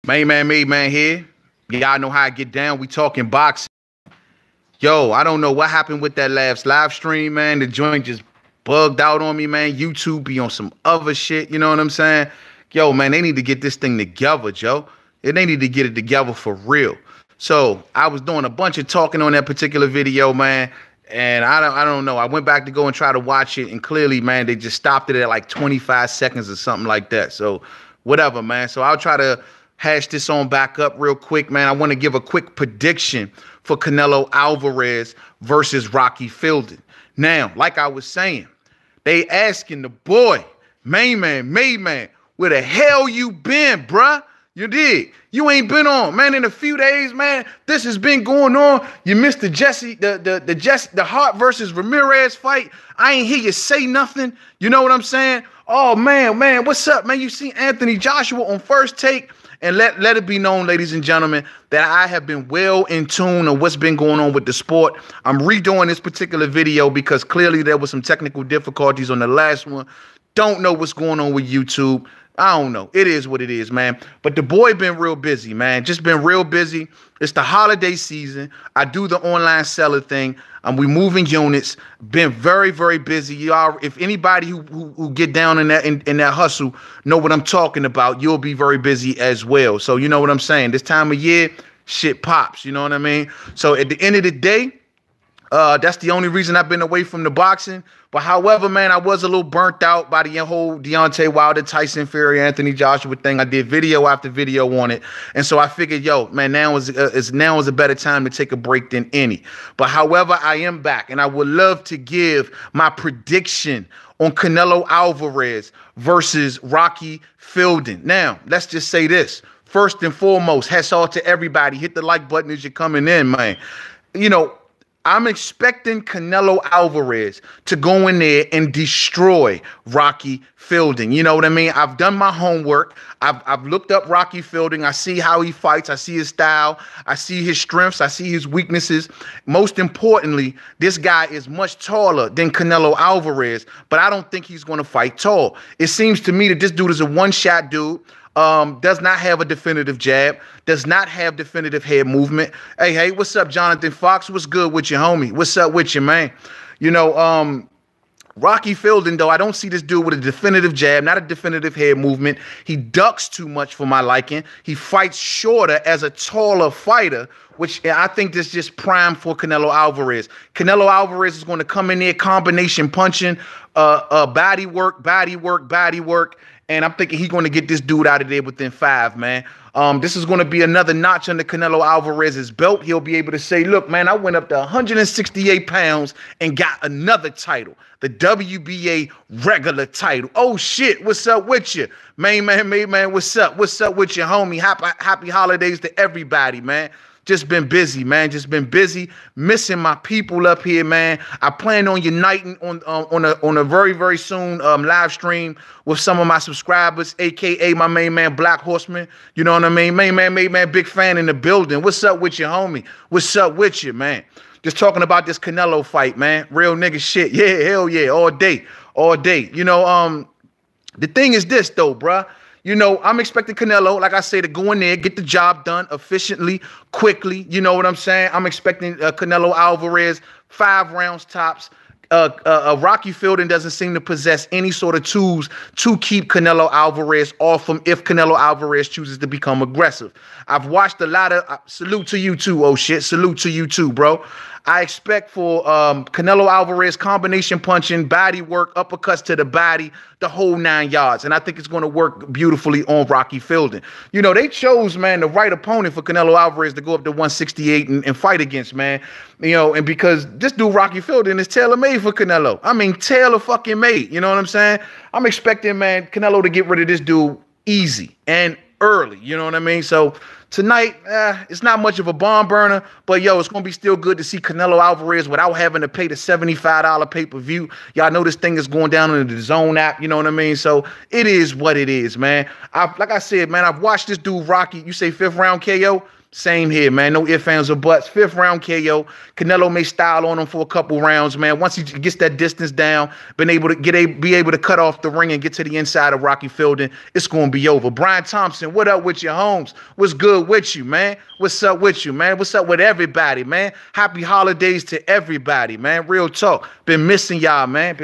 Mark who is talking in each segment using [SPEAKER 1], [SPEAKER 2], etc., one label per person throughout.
[SPEAKER 1] Main man here. Y'all know how I get down. We talking boxing. Yo, I don't know what happened with that last live stream, man. The joint just bugged out on me, man. YouTube be on some other shit, you know what I'm saying? Yo, man, they need to get this thing together, Joe. They need to get it together for real. So I was doing a bunch of talking on that particular video, man. And I don't know. I went back to go and try to watch it, and clearly, man, they just stopped it at like 25 seconds or something like that. So whatever, man. So I'll try to hash this on back up real quick, man. I want to give a quick prediction for Canelo Alvarez versus Rocky Fielding. Now, like I was saying, they asking the boy, main man, where the hell you been, bruh? You did. You ain't been on, man. In a few days, man, this has been going on. You missed the Hart versus Ramirez fight. I ain't hear you say nothing. You know what I'm saying? Oh man, what's up, man? You see Anthony Joshua on First Take. And let it be known, ladies and gentlemen, that I have been well in tune on what's been going on with the sport. I'm redoing this particular video because clearly there was some technical difficulties on the last one. Don't know what's going on with YouTube. I don't know. It is what it is, man. But the boy been real busy, man. Just been real busy. It's the holiday season. I do the online seller thing. We moving units. Been very, very busy. Y'all, if anybody who get down in that hustle know what I'm talking about, you'll be very busy as well. So you know what I'm saying. This time of year, shit pops. You know what I mean? So at the end of the day, that's the only reason I've been away from the boxing. But however, man, I was a little burnt out by the whole Deontay Wilder, Tyson Fury, Anthony Joshua thing. I did video after video on it. And so I figured, yo, man, now is a better time to take a break than any. But however, I am back, and I would love to give my prediction on Canelo Alvarez versus Rocky Fielding. Now, let's just say this. First and foremost, hats off to everybody. Hit the like button as you're coming in, man. You know, I'm expecting Canelo Alvarez to go in there and destroy Rocky Fielding. You know what I mean? I've done my homework. I've looked up Rocky Fielding. I see how he fights. I see his style. I see his strengths. I see his weaknesses. Most importantly, this guy is much taller than Canelo Alvarez, but I don't think he's going to fight tall. It seems to me that this dude is a one-shot dude. Does not have a definitive jab, does not have definitive head movement. Hey, what's up, Jonathan Fox? What's good with you, homie? What's up with you, man? You know, Rocky Fielding, though, I don't see this dude with a definitive jab, not a definitive head movement. He ducks too much for my liking. He fights shorter as a taller fighter, which I think is just prime for Canelo Alvarez. Canelo Alvarez is going to come in there, combination punching, body work. And I'm thinking he's going to get this dude out of there within 5, man. This is going to be another notch under Canelo Alvarez's belt. He'll be able to say, look, man, I went up to 168 pounds and got another title, the WBA regular title. Oh, shit. What's up with you? Main man, what's up? What's up with you, homie? Happy holidays to everybody, man. Just been busy, man. Just been busy, missing my people up here, man. I plan on uniting on a very, very soon live stream with some of my subscribers, aka my main man Black Horseman. You know what I mean? Main man, big fan in the building. What's up with you, homie? What's up with you, man? Just talking about this Canelo fight, man. Real nigga shit. Yeah, hell yeah, all day. You know, the thing is this though, bruh. You know, I'm expecting Canelo, like I say, to go in there, get the job done efficiently, quickly. You know what I'm saying? I'm expecting Canelo Alvarez, 5 rounds tops. Rocky Fielding doesn't seem to possess any sort of tools to keep Canelo Alvarez off him if Canelo Alvarez chooses to become aggressive. I've watched a lot of salute to you too, oh shit. Salute to you too, bro. I expect for Canelo Alvarez combination punching, body work, uppercuts to the body, the whole 9 yards. And I think it's going to work beautifully on Rocky Fielding. You know, they chose, man, the right opponent for Canelo Alvarez to go up to 168 and fight against, man. You know, and because this dude, Rocky Fielding, is tailor-made for Canelo. I mean, tailor-fucking-made. You know what I'm saying? I'm expecting, man, Canelo to get rid of this dude easy and early. You know what I mean? So tonight, it's not much of a barn burner, but yo, it's going to be still good to see Canelo Alvarez without having to pay the $75 pay-per-view. Y'all know this thing is going down in the DAZN app, you know what I mean? So it is what it is, man. Like I said, man, I've watched this dude, Rocky. You say 5th round KO? Same here, man. No ifs, ands, or buts. 5th round KO. Canelo may style on him for a couple rounds, man. Once he gets that distance down, be able to cut off the ring and get to the inside of Rocky Fielding, it's going to be over. Brian Thompson, what up with your homes? What's good with you, man? What's up with you, man? What's up with everybody, man? Happy holidays to everybody, man. Real talk. Been missing y'all, man.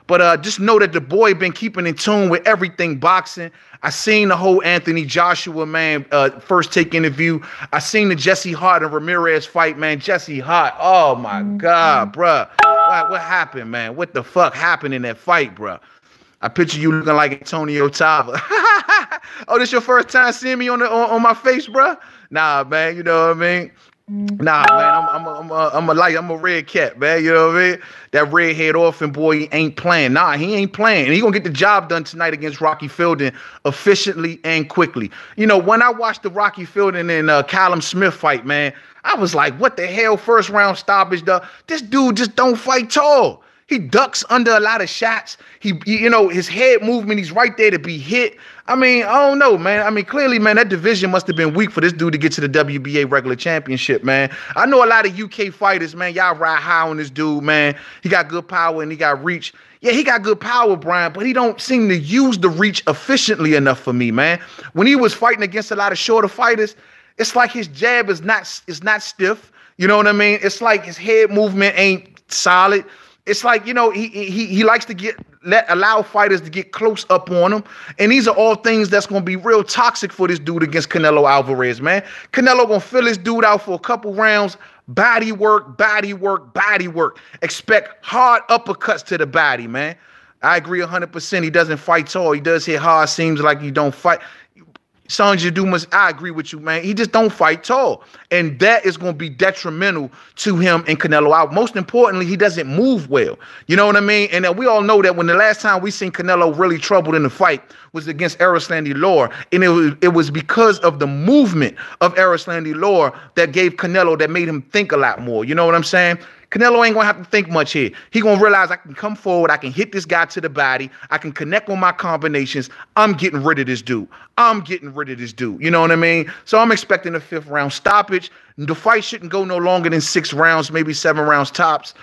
[SPEAKER 1] But just know that the boy been keeping in tune with everything boxing. I seen the whole Anthony Joshua, man, first take interview. I seen the Jesse Hart and Ramirez fight, man. Jesse Hart, oh my God, bruh. What happened, man? What the fuck happened in that fight, bruh? I picture you looking like Antonio Tava. Oh, this your first time seeing me on my face, bruh? Nah, man, you know what I mean? Nah, man, I'm a red cat, man. You know what I mean? That redhead orphan boy, he ain't playing. Nah, he ain't playing. And he gonna get the job done tonight against Rocky Fielding efficiently and quickly. You know, when I watched the Rocky Fielding and Callum Smith fight, man, I was like, what the hell? First round stoppage, though. This dude just don't fight tall. He ducks under a lot of shots. You know, his head movement, he's right there to be hit. I mean, I don't know, man. I mean, clearly, man, that division must have been weak for this dude to get to the WBA regular championship, man. I know a lot of UK fighters, man. Y'all ride high on this dude, man. He got good power and he got reach. Yeah, he got good power, Brian, but he don't seem to use the reach efficiently enough for me, man. When he was fighting against a lot of shorter fighters, it's like his jab is not stiff. You know what I mean? It's like his head movement ain't solid. It's like, you know, he likes to allow fighters to get close up on him. And these are all things that's going to be real toxic for this dude against Canelo Alvarez, man. Canelo going to fill this dude out for a couple rounds. Body work, body work, body work. Expect hard uppercuts to the body, man. I agree 100%. He doesn't fight tall. He does hit hard. Seems like he don't fight. Sanja Dumas, I agree with you, man. He just don't fight tall. And that is going to be detrimental to him and Canelo out. Most importantly, he doesn't move well. You know what I mean? And we all know that when the last time we seen Canelo really troubled in the fight was against Erislandy Lara. And it was because of the movement of Erislandy Lara that gave Canelo, that made him think a lot more. You know what I'm saying? Canelo ain't going to have to think much here. He going to realize I can come forward. I can hit this guy to the body. I can connect on my combinations. I'm getting rid of this dude. You know what I mean? So I'm expecting a 5th round stoppage. The fight shouldn't go no longer than 6 rounds, maybe 7 rounds tops.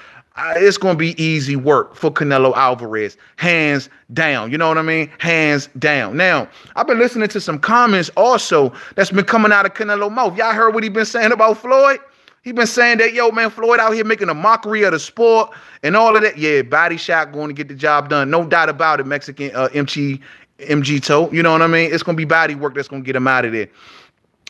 [SPEAKER 1] It's going to be easy work for Canelo Alvarez. Hands down. You know what I mean? Hands down. Now, I've been listening to some comments also that's been coming out of Canelo's mouth. Y'all heard what he been saying about Floyd? He been saying that, yo, man, Floyd out here making a mockery of the sport and all of that. Yeah, body shot going to get the job done. No doubt about it, Mexican MG toe. You know what I mean? It's going to be body work that's going to get him out of there.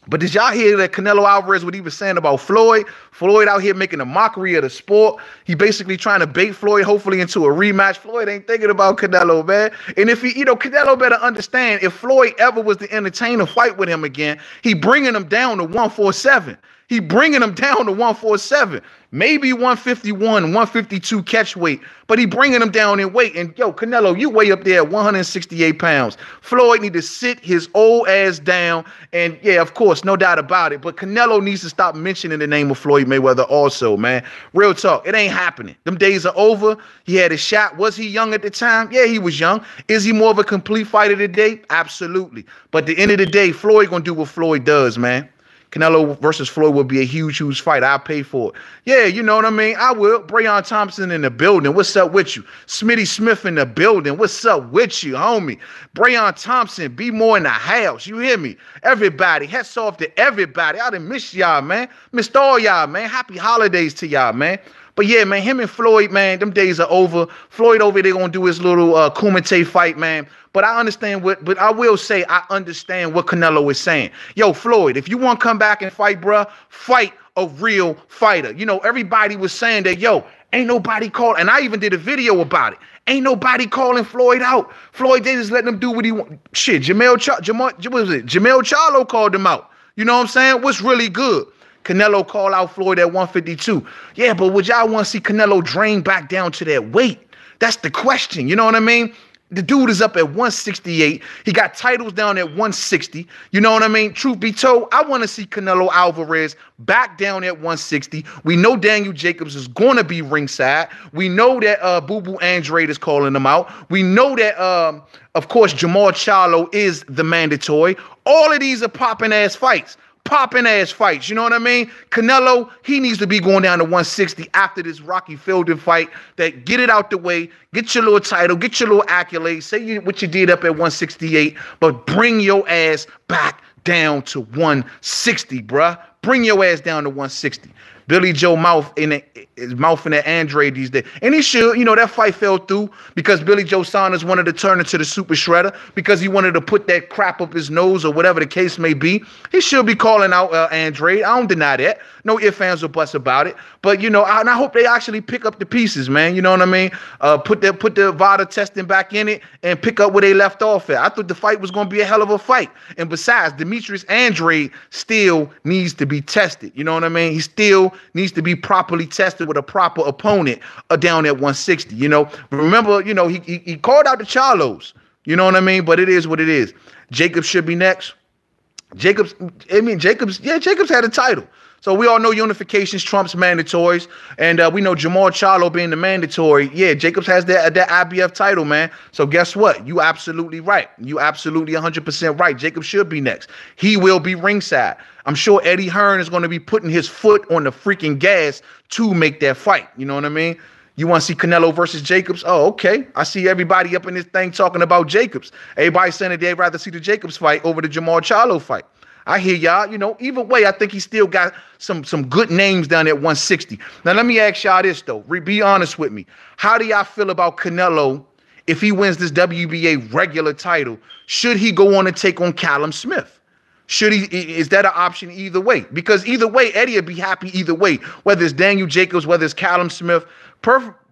[SPEAKER 1] But did y'all hear that Canelo Alvarez, what he was saying about Floyd? Floyd out here making a mockery of the sport. He basically trying to bait Floyd, hopefully, into a rematch. Floyd ain't thinking about Canelo, man. And if he, you know, Canelo better understand, if Floyd ever was to entertain a fight with him again, he bringing him down to 147. He bringing him down to 147, maybe 151, 152 catch weight, but he bringing him down in weight. And yo, Canelo, you way up there at 168 pounds. Floyd need to sit his old ass down. And yeah, of course, no doubt about it. But Canelo needs to stop mentioning the name of Floyd Mayweather also, man. Real talk, it ain't happening. Them days are over. He had his shot. Was he young at the time? Yeah, he was young. Is he more of a complete fighter today? Absolutely. But at the end of the day, Floyd gonna do what Floyd does, man. Canelo versus Floyd will be a huge, huge fight. I'll pay for it. Yeah, you know what I mean? I will. Breon Thompson in the building. What's up with you? Smitty Smith in the building. What's up with you, homie? Breon Thompson, be more in the house. You hear me? Everybody. Hats off to everybody. I done miss y'all, man. Missed all y'all, man. Happy holidays to y'all, man. But yeah, man, him and Floyd, man, them days are over. Floyd over there gonna do his little Kumite fight, man. But I understand but I will say I understand what Canelo is saying. Yo, Floyd, if you want to come back and fight, bruh, fight a real fighter. You know, everybody was saying that, yo, ain't nobody called, and I even did a video about it. Ain't nobody calling Floyd out. Floyd, they just letting him do what he want. Shit, Jamel Charlo called him out. You know what I'm saying? What's really good? Canelo called out Floyd at 152. Yeah, but would y'all want to see Canelo drain back down to that weight? That's the question. You know what I mean? The dude is up at 168. He got titles down at 160. You know what I mean? Truth be told, I want to see Canelo Alvarez back down at 160. We know Daniel Jacobs is going to be ringside. We know that Boo Boo Andrade is calling him out. We know that, of course, Jamal Charlo is the mandatory. All of these are popping ass fights. popping ass fights. You know what I mean? Canelo, he needs to be going down to 160 after this Rocky Fielding fight. That get it out the way, get your little title, get your little accolades, say what you did up at 168, but bring your ass back down to 160, bruh. Bring your ass down to 160. Billy Joe mouth in that Andre these days. And he should, you know, that fight fell through because Billy Joe Saunders wanted to turn into the super shredder because he wanted to put that crap up his nose or whatever the case may be. He should be calling out Andre. I don't deny that. No ifs, ands, or buts about it. But, you know, I hope they actually pick up the pieces, man. You know what I mean? Put the VADA testing back in it and pick up where they left off at. I thought the fight was going to be a hell of a fight. And besides, Demetrius Andre still needs to be tested. You know what I mean? He still needs to be properly tested with a proper opponent down at 160. You know, remember, you know, he called out the Charlos. You know what I mean? But it is what it is. Jacobs should be next. Jacobs had a title. So we all know unifications trumps mandatories. And we know Jamal Charlo being the mandatory. Yeah, Jacobs has that IBF title, man. So guess what? You absolutely right. You absolutely 100% right. Jacobs should be next. He will be ringside. I'm sure Eddie Hearn is going to be putting his foot on the freaking gas to make that fight. You know what I mean? You want to see Canelo versus Jacobs? Oh, okay. I see everybody up in this thing talking about Jacobs. Everybody saying that they'd rather see the Jacobs fight over the Jamal Charlo fight. I hear y'all. You know, either way, I think he still got some good names down at 160. Now, let me ask y'all this, though. Be honest with me. How do y'all feel about Canelo if he wins this WBA regular title? Should he go on and take on Callum Smith? Should he? Is that an option either way? Because either way, Eddie would be happy either way. Whether it's Daniel Jacobs, whether it's Callum Smith.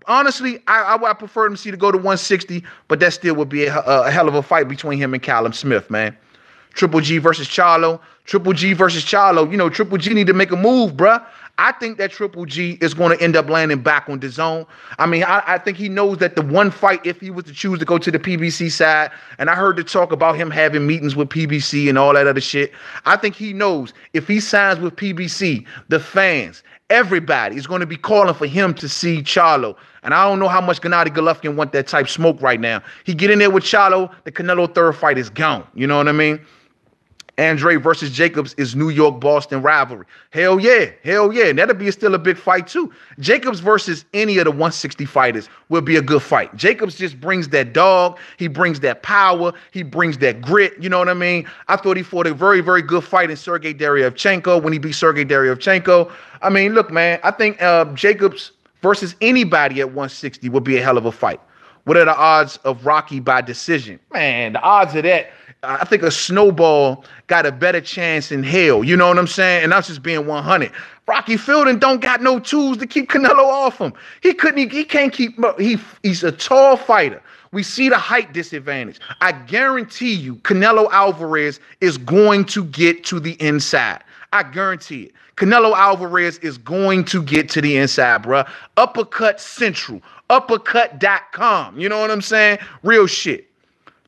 [SPEAKER 1] Honestly, I prefer him to go to 160, but that still would be a hell of a fight between him and Callum Smith, man. Triple G versus Charlo. Triple G versus Charlo. You know, Triple G need to make a move, bruh. I think that Triple G is going to end up landing back on DAZN. I mean, I think he knows that the one fight, if he was to choose to go to the PBC side, and I heard the talk about him having meetings with PBC and all that other shit. I think he knows if he signs with PBC, the fans, everybody is going to be calling for him to see Charlo. And I don't know how much Gennady Golovkin want that type smoke right now. He get in there with Charlo, the Canelo third fight is gone. You know what I mean? Andre versus Jacobs is New York-Boston rivalry. Hell yeah. Hell yeah. And that'll be still a big fight, too. Jacobs versus any of the 160 fighters will be a good fight. Jacobs just brings that dog. He brings that power. He brings that grit. You know what I mean? I thought he fought a very, very good fight in Sergey Deryevchenko when he beat Sergey Deryevchenko. I mean, look, man, I think Jacobs versus anybody at 160 would be a hell of a fight. What are the odds of Rocky by decision? Man, the odds of that, I think a snowball got a better chance in hell. You know what I'm saying? And that's just being 100. Rocky Fielding don't got no tools to keep Canelo off him. He can't keep, he's a tall fighter. We see the height disadvantage. I guarantee you Canelo Alvarez is going to get to the inside. I guarantee it. Canelo Alvarez is going to get to the inside, bruh. Uppercut Central, uppercut.com. You know what I'm saying? Real shit.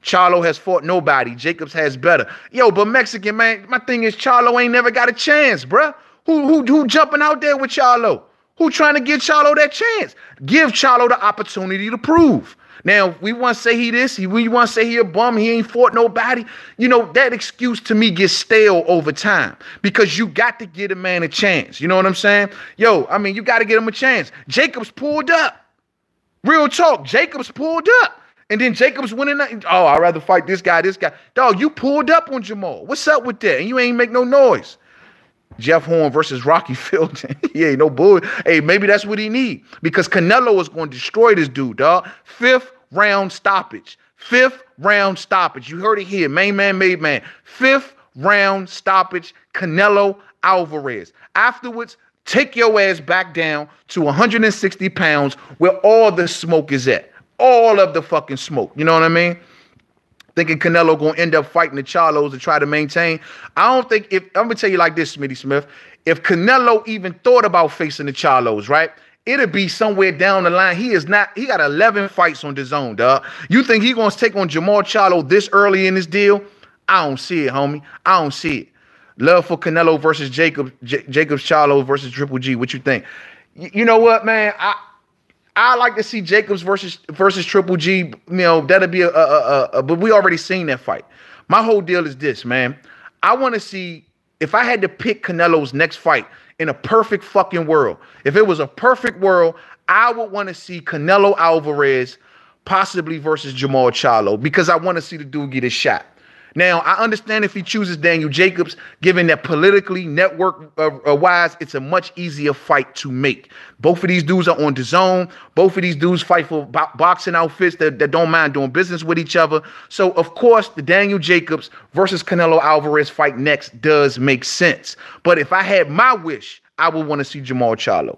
[SPEAKER 1] Charlo has fought nobody. Jacobs has better. Yo, but Mexican, man, my thing is Charlo ain't never got a chance, bruh. Who jumping out there with Charlo? Who trying to give Charlo that chance? Give Charlo the opportunity to prove. Now, we want to say he this, we want to say he a bum, he ain't fought nobody. You know, that excuse to me gets stale over time because you got to give a man a chance. You know what I'm saying? Yo, I mean, you got to give him a chance. Jacobs pulled up. Real talk, Jacobs pulled up. And then Jacobs went in. Oh, I'd rather fight this guy, this guy. Dog, you pulled up on Jamal. What's up with that? And you ain't make no noise. Jeff Horn versus Rocky Fielding. He ain't no bull. Hey, maybe that's what he need because Canelo is going to destroy this dude, dog. 5th round stoppage. 5th round stoppage. You heard it here. Main man, made man. 5th round stoppage. Canelo Alvarez. Afterwards, take your ass back down to 160 pounds where all the smoke is at. All of the fucking smoke. You know what I mean? Thinking Canelo going to end up fighting the Charlos to try to maintain. I don't think I'm going to tell you like this, Smitty Smith. If Canelo even thought about facing the Charlos, right? It'll be somewhere down the line. He got 11 fights on DAZN, dog. You think he going to take on Jamal Charlo this early in this deal? I don't see it, homie. I don't see it. Love for Canelo versus Jacobs Charlo versus Triple G. What you think? You know what, man? I like to see Jacobs versus Triple G. You know, that'll be but we already seen that fight. My whole deal is this, man. I want to see if I had to pick Canelo's next fight in a perfect fucking world, if it was a perfect world, I would want to see Canelo Alvarez possibly versus Jamal Charlo, because I want to see the dude get his shot. Now, I understand if he chooses Daniel Jacobs, given that politically, network-wise, it's a much easier fight to make. Both of these dudes are on DAZN. Both of these dudes fight for boxing outfits that don't mind doing business with each other. So, of course, the Daniel Jacobs versus Canelo Alvarez fight next does make sense. But if I had my wish, I would want to see Jamal Charlo.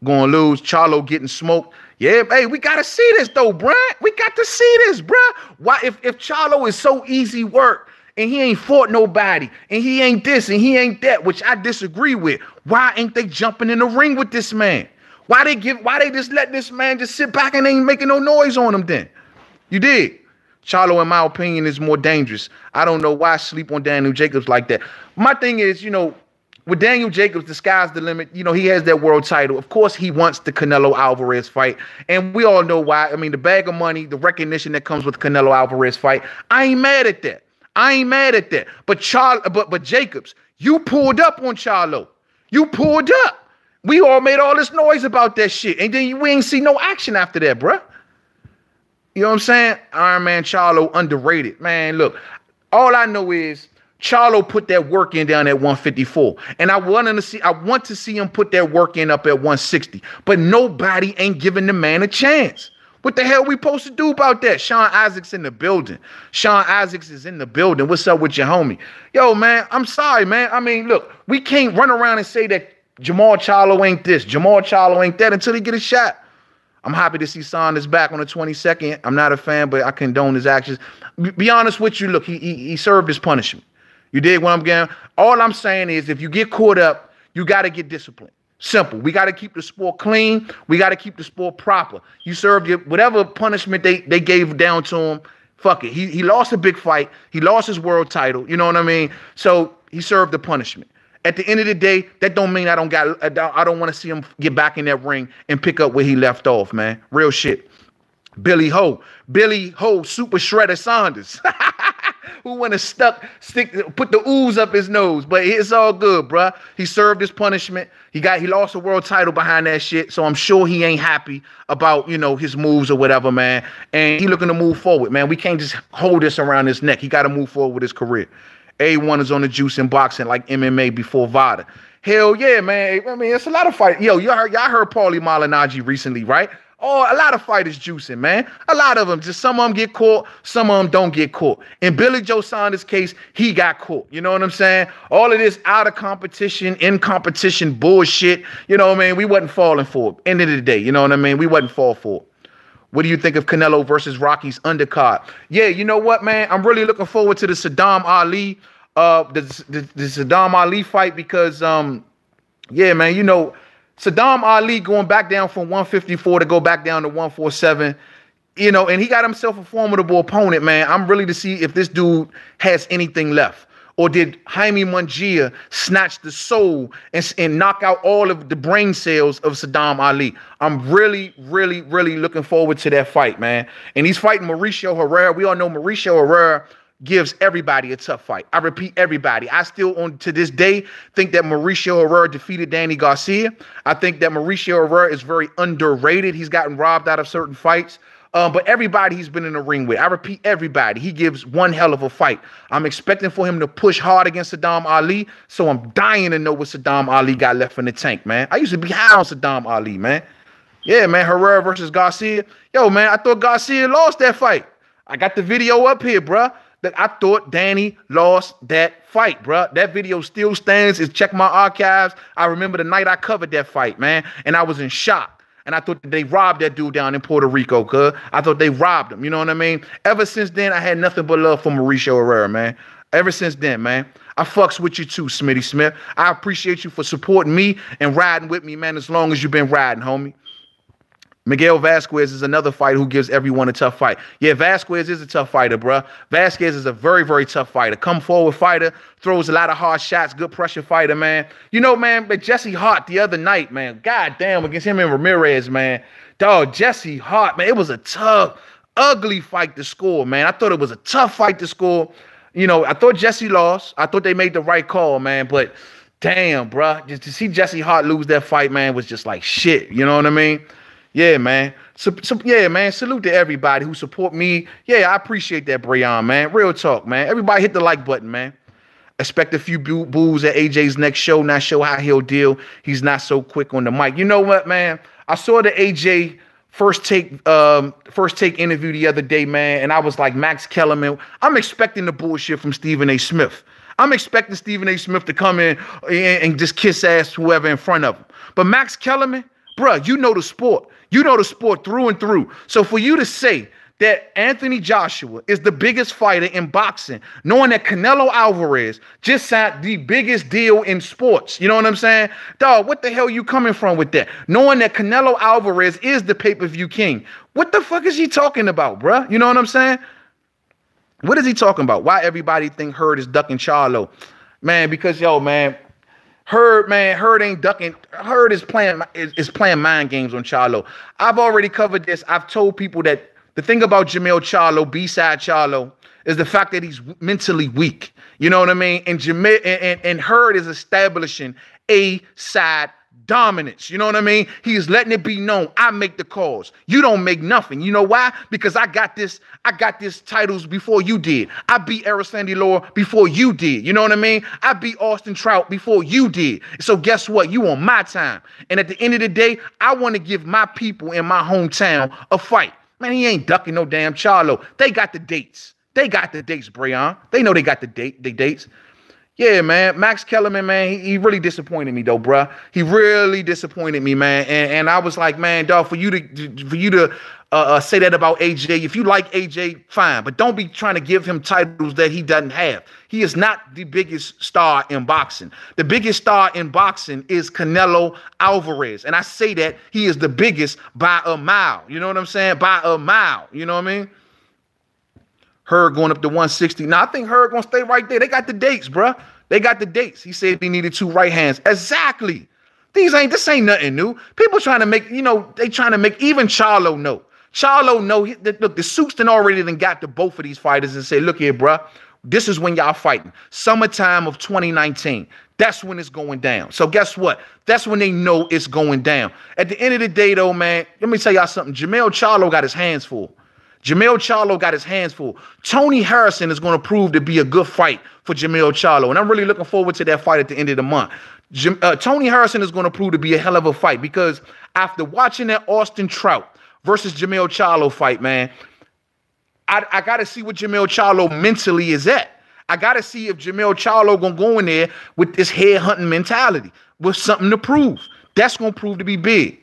[SPEAKER 1] Going to lose, Charlo getting smoked. Yeah, hey, we got to see this, though, bruh. We got to see this, bruh. Why, if Charlo is so easy work and he ain't fought nobody and he ain't this and he ain't that, which I disagree with, why ain't they jumping in the ring with this man? Why they just let this man just sit back and ain't making no noise on him then? You dig? Charlo, in my opinion, is more dangerous. I don't know why I sleep on Daniel Jacobs like that. My thing is, with Daniel Jacobs, the sky's the limit. He has that world title. Of course, he wants the Canelo Alvarez fight. And we all know why. I mean, the bag of money, the recognition that comes with the Canelo Alvarez fight. I ain't mad at that. But Jacobs, you pulled up on Charlo. You pulled up. We all made all this noise about that shit. And then we ain't see no action after that, bruh. You know what I'm saying? Iron Man Charlo, underrated. Man, look, all I know is Charlo put that work in down at 154. And I want to see him put that work in up at 160. But nobody ain't giving the man a chance. What the hell we supposed to do about that? Sean Isaacs in the building. Sean Isaacs is in the building. What's up with your homie? Yo, man, I'm sorry, man. I mean, look, we can't run around and say that Jamal Charlo ain't this, Jamal Charlo ain't that until he get a shot. I'm happy to see Saunders back on the 22nd. I'm not a fan, but I condone his actions. Be honest with you, look, he served his punishment. You dig what I'm getting? All I'm saying is if you get caught up, you got to get disciplined. Simple. We got to keep the sport clean. We got to keep the sport proper. You served your whatever punishment they gave down to him. Fuck it. He lost a big fight. He lost his world title. You know what I mean? So he served the punishment. At the end of the day, that don't mean I don't want to see him get back in that ring and pick up where he left off, man. Real shit. Billy Ho, Super Shredder Saunders. Who went and put the ooze up his nose, but it's all good, bruh. He served his punishment. He lost a world title behind that shit, so I'm sure he ain't happy about, his moves or whatever, man. And he looking to move forward, man. We can't just hold this around his neck. He got to move forward with his career. A1 is on the juice in boxing like MMA before VADA. Hell yeah, man. I mean, it's a lot of fight. Yo, y'all heard Paulie Malignaggi recently, right? Oh, a lot of fighters juicing, man. A lot of them. Just some of them get caught, some of them don't get caught. In Billy Joe Saunders' case, he got caught. You know what I'm saying? All of this out of competition, in competition bullshit, you know what I mean? We wasn't falling for it. End of the day, you know what I mean? We wasn't fall for it. What do you think of Canelo versus Rocky's undercard? Yeah, you know what, man? I'm really looking forward to the Saddam Ali, the Saddam Ali fight because, yeah, man, Saddam Ali going back down from 154 to go back down to 147, and he got himself a formidable opponent, man. I'm really to see if this dude has anything left. Or did Jaime Munguia snatch the soul and knock out all of the brain cells of Saddam Ali? I'm really, really, really looking forward to that fight, man. And he's fighting Mauricio Herrera. We all know Mauricio Herrera gives everybody a tough fight. I repeat, everybody. I still, to this day, think that Mauricio Herrera defeated Danny Garcia. I think that Mauricio Herrera is very underrated. He's gotten robbed out of certain fights. But everybody he's been in the ring with, I repeat, everybody, he gives one hell of a fight. I'm expecting for him to push hard against Saddam Ali, so I'm dying to know what Saddam Ali got left in the tank, man. I used to be high on Saddam Ali, man. Yeah, man, Herrera versus Garcia. Yo, man, I thought Garcia lost that fight. I got the video up here, bruh. That I thought Danny lost that fight, bruh. That video still stands. Check my archives. I remember the night I covered that fight, man, and I was in shock. And I thought that they robbed that dude down in Puerto Rico, cuz. I thought they robbed him, you know what I mean? Ever since then, I had nothing but love for Mauricio Herrera, man. Ever since then, man. I fucks with you too, Smitty Smith. I appreciate you for supporting me and riding with me, man, as long as you've been riding, homie. Miguel Vasquez is another fighter who gives everyone a tough fight. Yeah, Vasquez is a tough fighter, bruh. Vasquez is a very, very tough fighter. Come forward fighter, throws a lot of hard shots, good pressure fighter, man. Man, but Jesse Hart the other night, man, goddamn, against him and Ramirez, man. Dog, Jesse Hart, man, it was a tough, ugly fight to score, man. I thought it was a tough fight to score. You know, I thought Jesse lost. I thought they made the right call, man. But damn, bruh, just to see Jesse Hart lose that fight, man, was just like shit. You know what I mean? Yeah, man. So yeah, man. Salute to everybody who support me. Yeah, I appreciate that, Breon, man. Real talk, man. Everybody hit the like button, man. Expect a few boos at AJ's next show. Not sure how he'll deal. He's not so quick on the mic. You know what, man? I saw the AJ first take interview the other day, man, and I was like, Max Kellerman. I'm expecting the bullshit from Stephen A. Smith. I'm expecting Stephen A. Smith to come in and just kiss ass whoever in front of him. But Max Kellerman, bruh, you know the sport. You know the sport through and through. So for you to say that Anthony Joshua is the biggest fighter in boxing, knowing that Canelo Alvarez just signed the biggest deal in sports. You know what I'm saying? Dog, what the hell you coming from with that? Knowing that Canelo Alvarez is the pay-per-view king. What the fuck is he talking about, bruh? You know what I'm saying? What is he talking about? Why everybody think Hurd is ducking Charlo? Man, because, yo, man, Hurd ain't ducking. Hurd is playing mind games on Charlo. I've already covered this. I've told people that the thing about Jermell Charlo, B-side Charlo, is the fact that he's mentally weak. You know what I mean? And Hurd is establishing A-side dominance. You know what I mean? He is letting it be known. I make the calls. You don't make nothing. You know why? Because I got this titles before you did. I beat Arisandy Law before you did. You know what I mean? I beat Austin Trout before you did. So guess what? You on my time. And at the end of the day, I want to give my people in my hometown a fight. Man, he ain't ducking no damn Charlo. They got the dates. They got the dates, Breon. They know they got the dates. Yeah, man. Max Kellerman, man, he really disappointed me, though, bruh. He really disappointed me, man. And I was like, man, dog, for you to say that about AJ. If you like AJ, fine. But don't be trying to give him titles that he doesn't have. He is not the biggest star in boxing. The biggest star in boxing is Canelo Alvarez. And I say that he is the biggest by a mile. You know what I'm saying? By a mile. You know what I mean? Hurd going up to 160. Now, I think Hurd going to stay right there. They got the dates, bruh. They got the dates. He said he needed 2 right hands. Exactly. This ain't nothing new. People trying to make, they trying to make even Charlo know. Charlo know, look, the suits done already got to both of these fighters and say, look here, bruh, this is when y'all fighting. Summertime of 2019. That's when it's going down. So guess what? That's when they know it's going down. At the end of the day, though, man, let me tell y'all something. Jermell Charlo got his hands full. Jermell Charlo got his hands full. Tony Harrison is going to prove to be a good fight for Jermell Charlo. And I'm really looking forward to that fight at the end of the month. Tony Harrison is going to prove to be a hell of a fight because after watching that Austin Trout versus Jermell Charlo fight, man, I got to see what Jermell Charlo mentally is at. I got to see if Jermell Charlo going to go in there with this head-hunting mentality, with something to prove. That's going to prove to be big.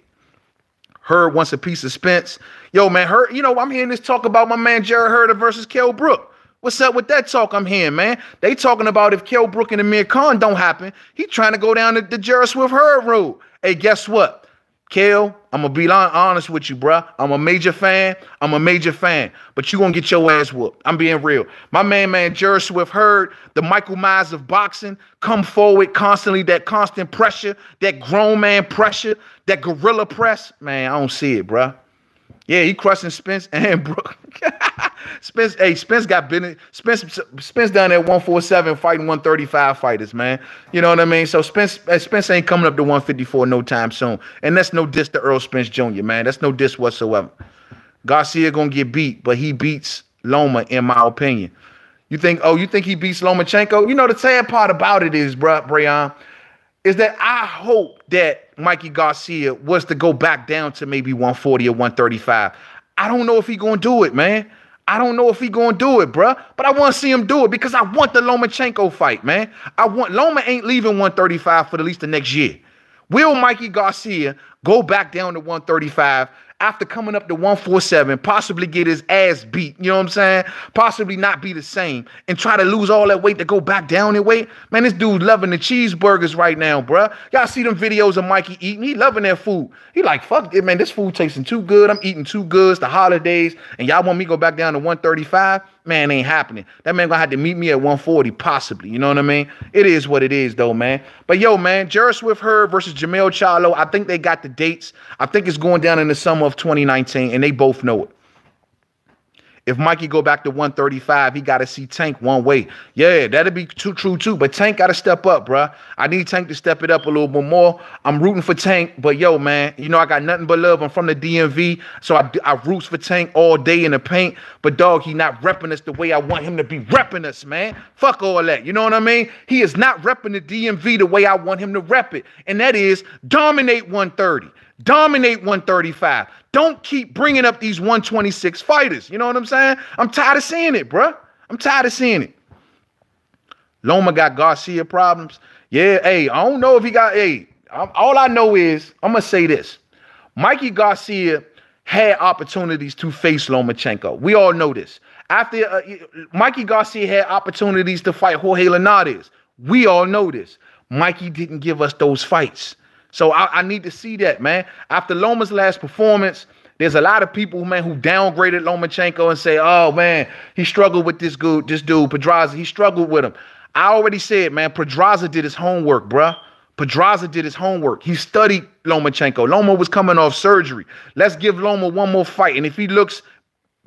[SPEAKER 1] Hurd wants a piece of Spence. Yo, man, Hurd, I'm hearing this talk about my man Jared Herder versus Kell Brook. What's up with that talk I'm hearing, man? They talking about if Kell Brook and Amir Khan don't happen, he trying to go down the Jared Swift Hurd road. Hey, guess what? Kell, I'm going to be honest with you, bruh. I'm a major fan. But you going to get your ass whooped. I'm being real. My man, Jared Swift Hurd, the Michael Myers of boxing, come forward constantly, that constant pressure, that grown man pressure, that gorilla press. Man, I don't see it, bruh. Yeah, he crushing Spence and Brook. Spence got business. Spence down at 147 fighting 135 fighters, man. You know what I mean? So Spence ain't coming up to 154 no time soon. And that's no diss to Earl Spence Jr., man. That's no diss whatsoever. Garcia gonna get beat, but he beats Loma, in my opinion. You think he beats Lomachenko? You know, the sad part about it is, Breon, is that I hope that Mikey Garcia was to go back down to maybe 140 or 135. I don't know if he gonna do it, man. I don't know if he gonna do it, bruh. But I want to see him do it because I want the Lomachenko fight, man. Loma ain't leaving 135 for at least the next year. Will Mikey Garcia go back down to 135 after coming up to 147, possibly get his ass beat, you know what I'm saying? Possibly not be the same and try to lose all that weight to go back down in weight? Man, this dude loving the cheeseburgers right now, bruh. Y'all see them videos of Mikey eating? He loving that food. He like, fuck it, man, this food tasting too good. I'm eating too good. It's the holidays, and y'all want me to go back down to 135? Man, ain't happening. That man gonna have to meet me at 140, possibly. You know what I mean? It is what it is, though, man. But yo, man, Jared Swift Hurd versus Jermell Charlo. I think they got the dates. I think it's going down in the summer of 2019, and they both know it. If Mikey go back to 135, he got to see Tank one way. Yeah, that'd be true too. But Tank got to step up, bruh. I need Tank to step it up a little bit more. I'm rooting for Tank, but yo, man, you know I got nothing but love. I'm from the DMV, so I roots for Tank all day in the paint. But dog, he not repping us the way I want him to be repping us, man. Fuck all that. You know what I mean? He is not repping the DMV the way I want him to rep it, and that is dominate 130. Dominate 135. Don't keep bringing up these 126 fighters. You know what I'm saying? I'm tired of seeing it, bruh. I'm tired of seeing it. Loma got Garcia problems. Yeah, hey, I don't know if he got, all I know is, I'm going to say this. Mikey Garcia had opportunities to face Lomachenko. We all know this. After Mikey Garcia had opportunities to fight Jorge Linares. We all know this. Mikey didn't give us those fights. So I need to see that, man. After Loma's last performance, there's a lot of people, man, who downgraded Lomachenko and say, oh, man, he struggled with this dude, Pedraza. He struggled with him. I already said, man, Pedraza did his homework, bruh. Pedraza did his homework. He studied Lomachenko. Loma was coming off surgery. Let's give Loma one more fight. And if he looks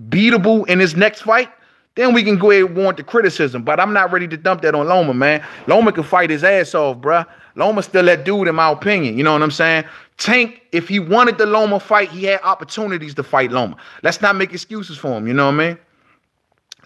[SPEAKER 1] beatable in his next fight, then we can go ahead and warrant the criticism. But I'm not ready to dump that on Loma, man. Loma can fight his ass off, bruh. Loma's still that dude, in my opinion. You know what I'm saying? Tank, if he wanted the Loma fight, he had opportunities to fight Loma. Let's not make excuses for him. You know what I mean?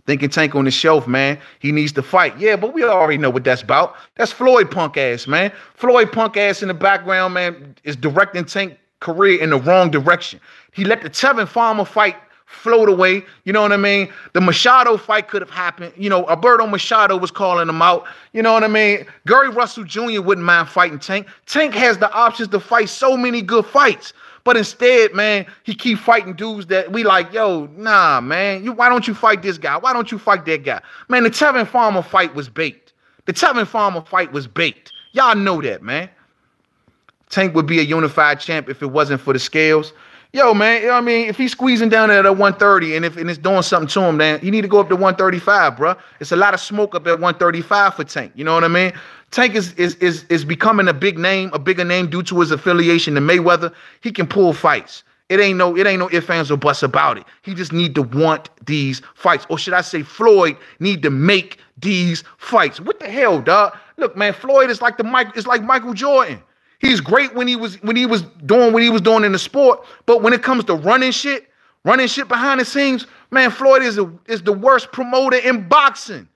[SPEAKER 1] Thinking Tank on the shelf, man. He needs to fight. Yeah, but we already know what that's about. That's Floyd punk ass, man. Floyd punk ass in the background, man, is directing Tank career in the wrong direction. He let the Tevin Farmer fight float away. You know what I mean? The Machado fight could have happened. You know, Alberto Machado was calling him out. You know what I mean? Gary Russell Jr. wouldn't mind fighting Tank. Tank has the options to fight so many good fights. But instead, man, he keep fighting dudes that we like, yo, nah, man. Why don't you fight this guy? Why don't you fight that guy? Man, the Tevin Farmer fight was baked. The Tevin Farmer fight was baked. Y'all know that, man. Tank would be a unified champ if it wasn't for the scales. Yo, man, you know what I mean? If he's squeezing down at a 130 and it's doing something to him, then you need to go up to 135, bro. It's a lot of smoke up at 135 for Tank. You know what I mean? Tank is becoming a bigger name due to his affiliation to Mayweather. He can pull fights. It ain't no ifs, ands, or buts about it. He just need to want these fights. Or should I say Floyd need to make these fights. What the hell, dog? Look, man, Floyd is like Michael Jordan. He's great when he was doing what he was doing in the sport, but when it comes to running shit behind the scenes, man, Floyd is the worst promoter in boxing.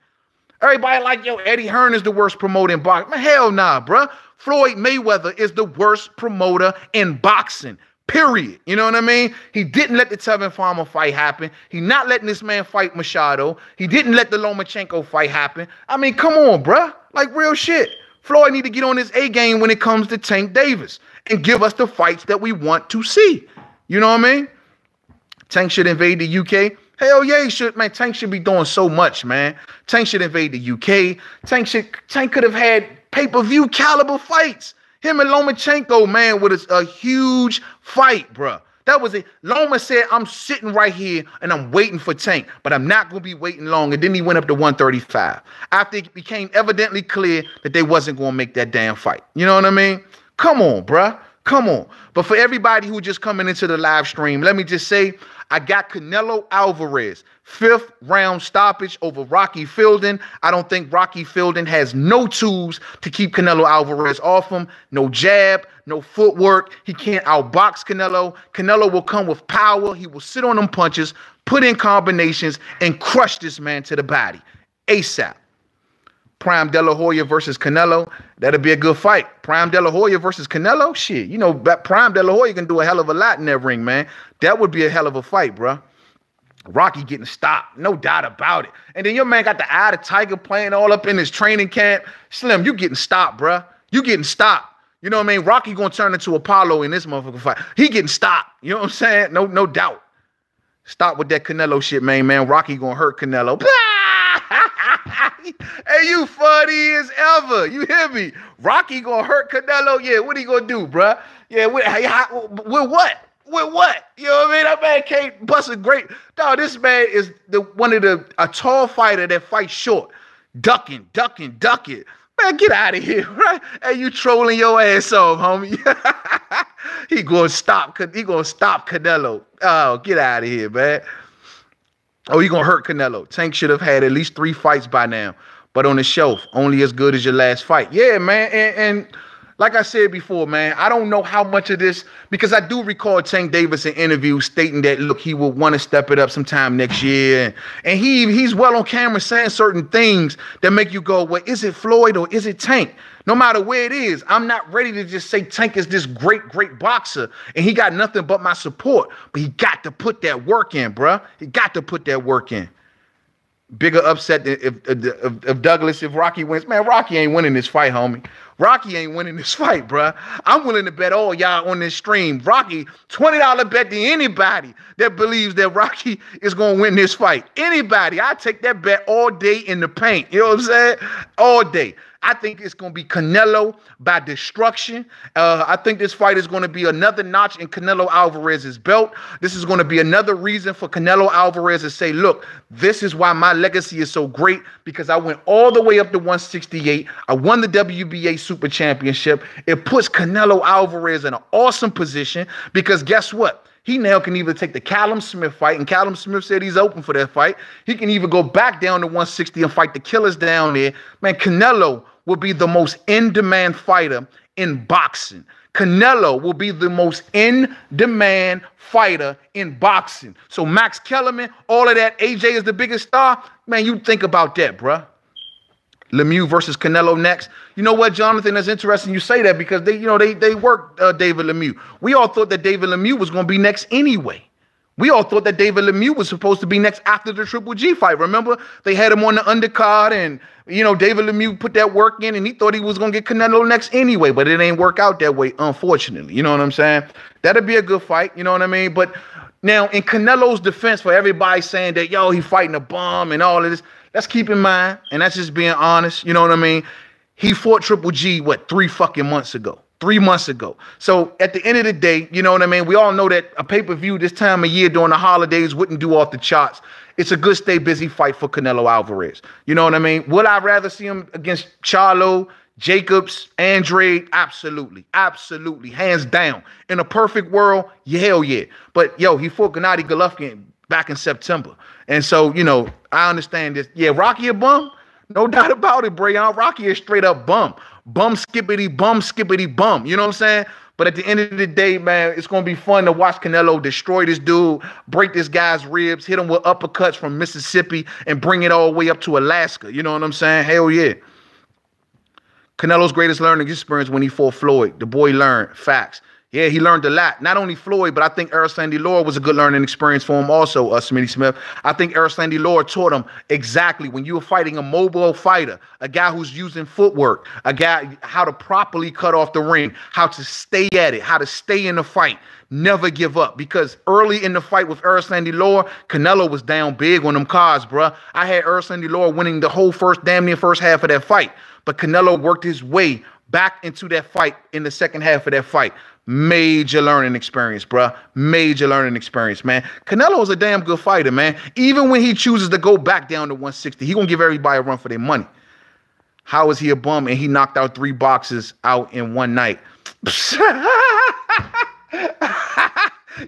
[SPEAKER 1] Everybody like, yo, Eddie Hearn is the worst promoter in boxing. Man, hell nah, bruh. Floyd Mayweather is the worst promoter in boxing, period. You know what I mean? He didn't let the Tevin Farmer fight happen. He not letting this man fight Machado. He didn't let the Lomachenko fight happen. I mean, come on, bruh. Like, real shit. Floyd need to get on his A game when it comes to Tank Davis and give us the fights that we want to see. You know what I mean? Tank should invade the UK. Hell yeah, he should, man. Tank should be doing so much, man. Tank should invade the UK. Tank could have had pay-per-view caliber fights. Him and Lomachenko, man, with a huge fight, bruh. That was it. Loma said, I'm sitting right here and I'm waiting for Tank, but I'm not going to be waiting long. And then he went up to 135 after it became evidently clear that they wasn't going to make that damn fight. You know what I mean? Come on, bruh. Come on. But for everybody who just coming into the live stream, let me just say, I got Canelo Alvarez, 5th round stoppage over Rocky Fielding. I don't think Rocky Fielding has no tools to keep Canelo Alvarez off him. No jab, no footwork. He can't outbox Canelo. Canelo will come with power. He will sit on them punches, put in combinations, and crush this man to the body ASAP. Prime De La Hoya versus Canelo. That'll be a good fight. Prime De La Hoya versus Canelo? Shit, you know, Prime De La Hoya can do a hell of a lot in that ring, man. That would be a hell of a fight, bro. Rocky getting stopped, no doubt about it. And then your man got the Eye of the Tiger playing all up in his training camp. Slim, you getting stopped, bro. You getting stopped. You know what I mean? Rocky gonna turn into Apollo in this motherfucking fight. He getting stopped. You know what I'm saying? No doubt. Stop with that Canelo shit, man. Rocky gonna hurt Canelo. Hey, you funny as ever. You hear me? Rocky gonna hurt Canelo? Yeah, what he gonna do, bruh? Yeah, with what? With what? You know what I mean? That man can't bust a great... Dog, this man is a tall fighter that fights short. Ducking. Man, get out of here, right? Hey, you trolling your ass off, homie. He gonna stop Canelo. Oh, get out of here, man. Oh, you gonna hurt Canelo. Tank should have had at least 3 fights by now, but on the shelf, only as good as your last fight. Yeah, man, and like I said before, man, I don't know how much of this, because I do recall Tank Davis in interviews stating that, look, he will want to step it up sometime next year. And he's well on camera saying certain things that make you go, well, is it Floyd or is it Tank? No matter where it is, I'm not ready to just say Tank is this great, great boxer and he got nothing but my support. But he got to put that work in, bruh. He got to put that work in. Bigger upset than if Douglas, if Rocky wins. Man, Rocky ain't winning this fight, homie. Rocky ain't winning this fight, bruh. I'm willing to bet all y'all on this stream. Rocky, $20 bet to anybody that believes that Rocky is going to win this fight. Anybody. I take that bet all day in the paint. You know what I'm saying? All day. I think it's going to be Canelo by destruction. I think this fight is going to be another notch in Canelo Alvarez's belt. This is going to be another reason for Canelo Alvarez to say, look, this is why my legacy is so great, because I went all the way up to 168. I won the WBA Super Championship. It puts Canelo Alvarez in an awesome position because guess what? He now can either take the Callum Smith fight, and Callum Smith said he's open for that fight. He can either go back down to 160 and fight the killers down there. Man, Canelo will be the most in-demand fighter in boxing. Canelo will be the most in-demand fighter in boxing. So Max Kellerman, all of that, AJ is the biggest star. Man, you think about that, bruh. Lemieux versus Canelo next. You know what, Jonathan? That's interesting you say that because they worked David Lemieux. We all thought that David Lemieux was going to be next anyway. We all thought that David Lemieux was supposed to be next after the Triple G fight. Remember, they had him on the undercard, and David Lemieux put that work in, and he thought he was going to get Canelo next anyway, but it ain't work out that way, unfortunately. You know what I'm saying? That'd be a good fight. You know what I mean? But now, in Canelo's defense, for everybody saying that, yo, he fighting a bum and all of this, let's keep in mind, and that's just being honest, you know what I mean? He fought Triple G, 3 fucking months ago? 3 months ago. So at the end of the day, you know what I mean? We all know that a pay-per-view this time of year during the holidays wouldn't do off the charts. It's a good stay busy fight for Canelo Alvarez. You know what I mean? Would I rather see him against Charlo, Jacobs, Andrade? Absolutely. Absolutely. Hands down. In a perfect world, hell yeah. But, yo, he fought Gennady Golovkin back in September. And so, I understand this. Yeah, Rocky a bum? No doubt about it, Brayon. Rocky is straight up bum. Bum, skippity, bum. You know what I'm saying? But at the end of the day, man, it's going to be fun to watch Canelo destroy this dude, break this guy's ribs, hit him with uppercuts from Mississippi, and bring it all the way up to Alaska. You know what I'm saying? Hell yeah. Canelo's greatest learning experience when he fought Floyd. The boy learned. Facts. Yeah, he learned a lot. Not only Floyd, but I think Erislandy Lara was a good learning experience for him also, Smitty Smith. I think Erislandy Lara taught him exactly when you were fighting a mobile fighter, a guy who's using footwork, a guy how to properly cut off the ring, how to stay at it, how to stay in the fight, never give up. Because early in the fight with Erislandy Lara, Canelo was down big on them cards, bruh. I had Erislandy Lara winning the whole damn near first half of that fight. But Canelo worked his way back into that fight in the second half of that fight. Major learning experience, bruh. Major learning experience, man. Canelo is a damn good fighter, man. Even when he chooses to go back down to 160, he gonna give everybody a run for their money. How is he a bum and he knocked out 3 boxers out in one night?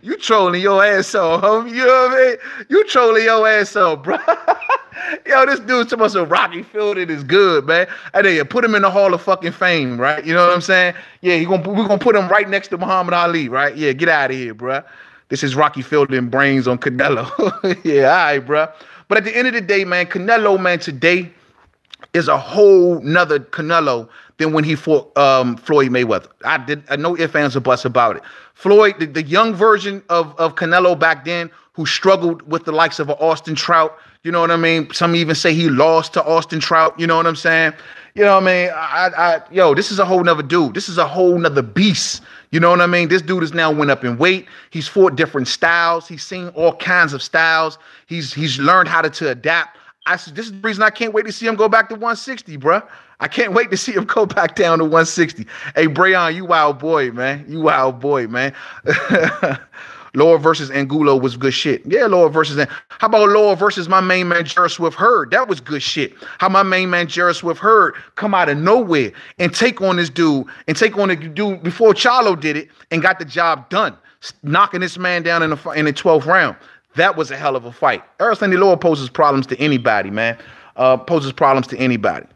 [SPEAKER 1] You trolling your ass off, homie. You know what I mean? You trolling your ass off, bro. Yo, this dude's talking about some Rocky Fielding is good, man. And then you put him in the Hall of fucking Fame, right? You know what I'm saying? Yeah, we're gonna put him right next to Muhammad Ali, right? Yeah, get out of here, bro. This is Rocky Fielding brains on Canelo. Yeah, all right, bro. But at the end of the day, man, Canelo, man, today is a whole nother Canelo than when he fought Floyd Mayweather. I no ifs, ands, or buts about it. Floyd, the young version of Canelo back then, who struggled with the likes of Austin Trout. You know what I mean? Some even say he lost to Austin Trout. You know what I'm saying? You know what I mean? Yo, this is a whole nother dude. This is a whole nother beast. You know what I mean? This dude has now went up in weight. He's fought different styles. He's seen all kinds of styles. He's learned how to adapt. This is the reason I can't wait to see him go back to 160, bro. I can't wait to see him go back down to 160. Hey, Brayon, you wild boy, man. You wild boy, man. Lara versus Angulo was good shit. Yeah, Lara versus... How about Lara versus my main man, Jarrett Swift Hurd? That was good shit. How my main man, Jarrett Swift Hurd, come out of nowhere and take on this dude and take on the dude before Charlo did it and got the job done, knocking this man down in the 12th round. That was a hell of a fight. Erislandy Lara poses problems to anybody, man. Poses problems to anybody.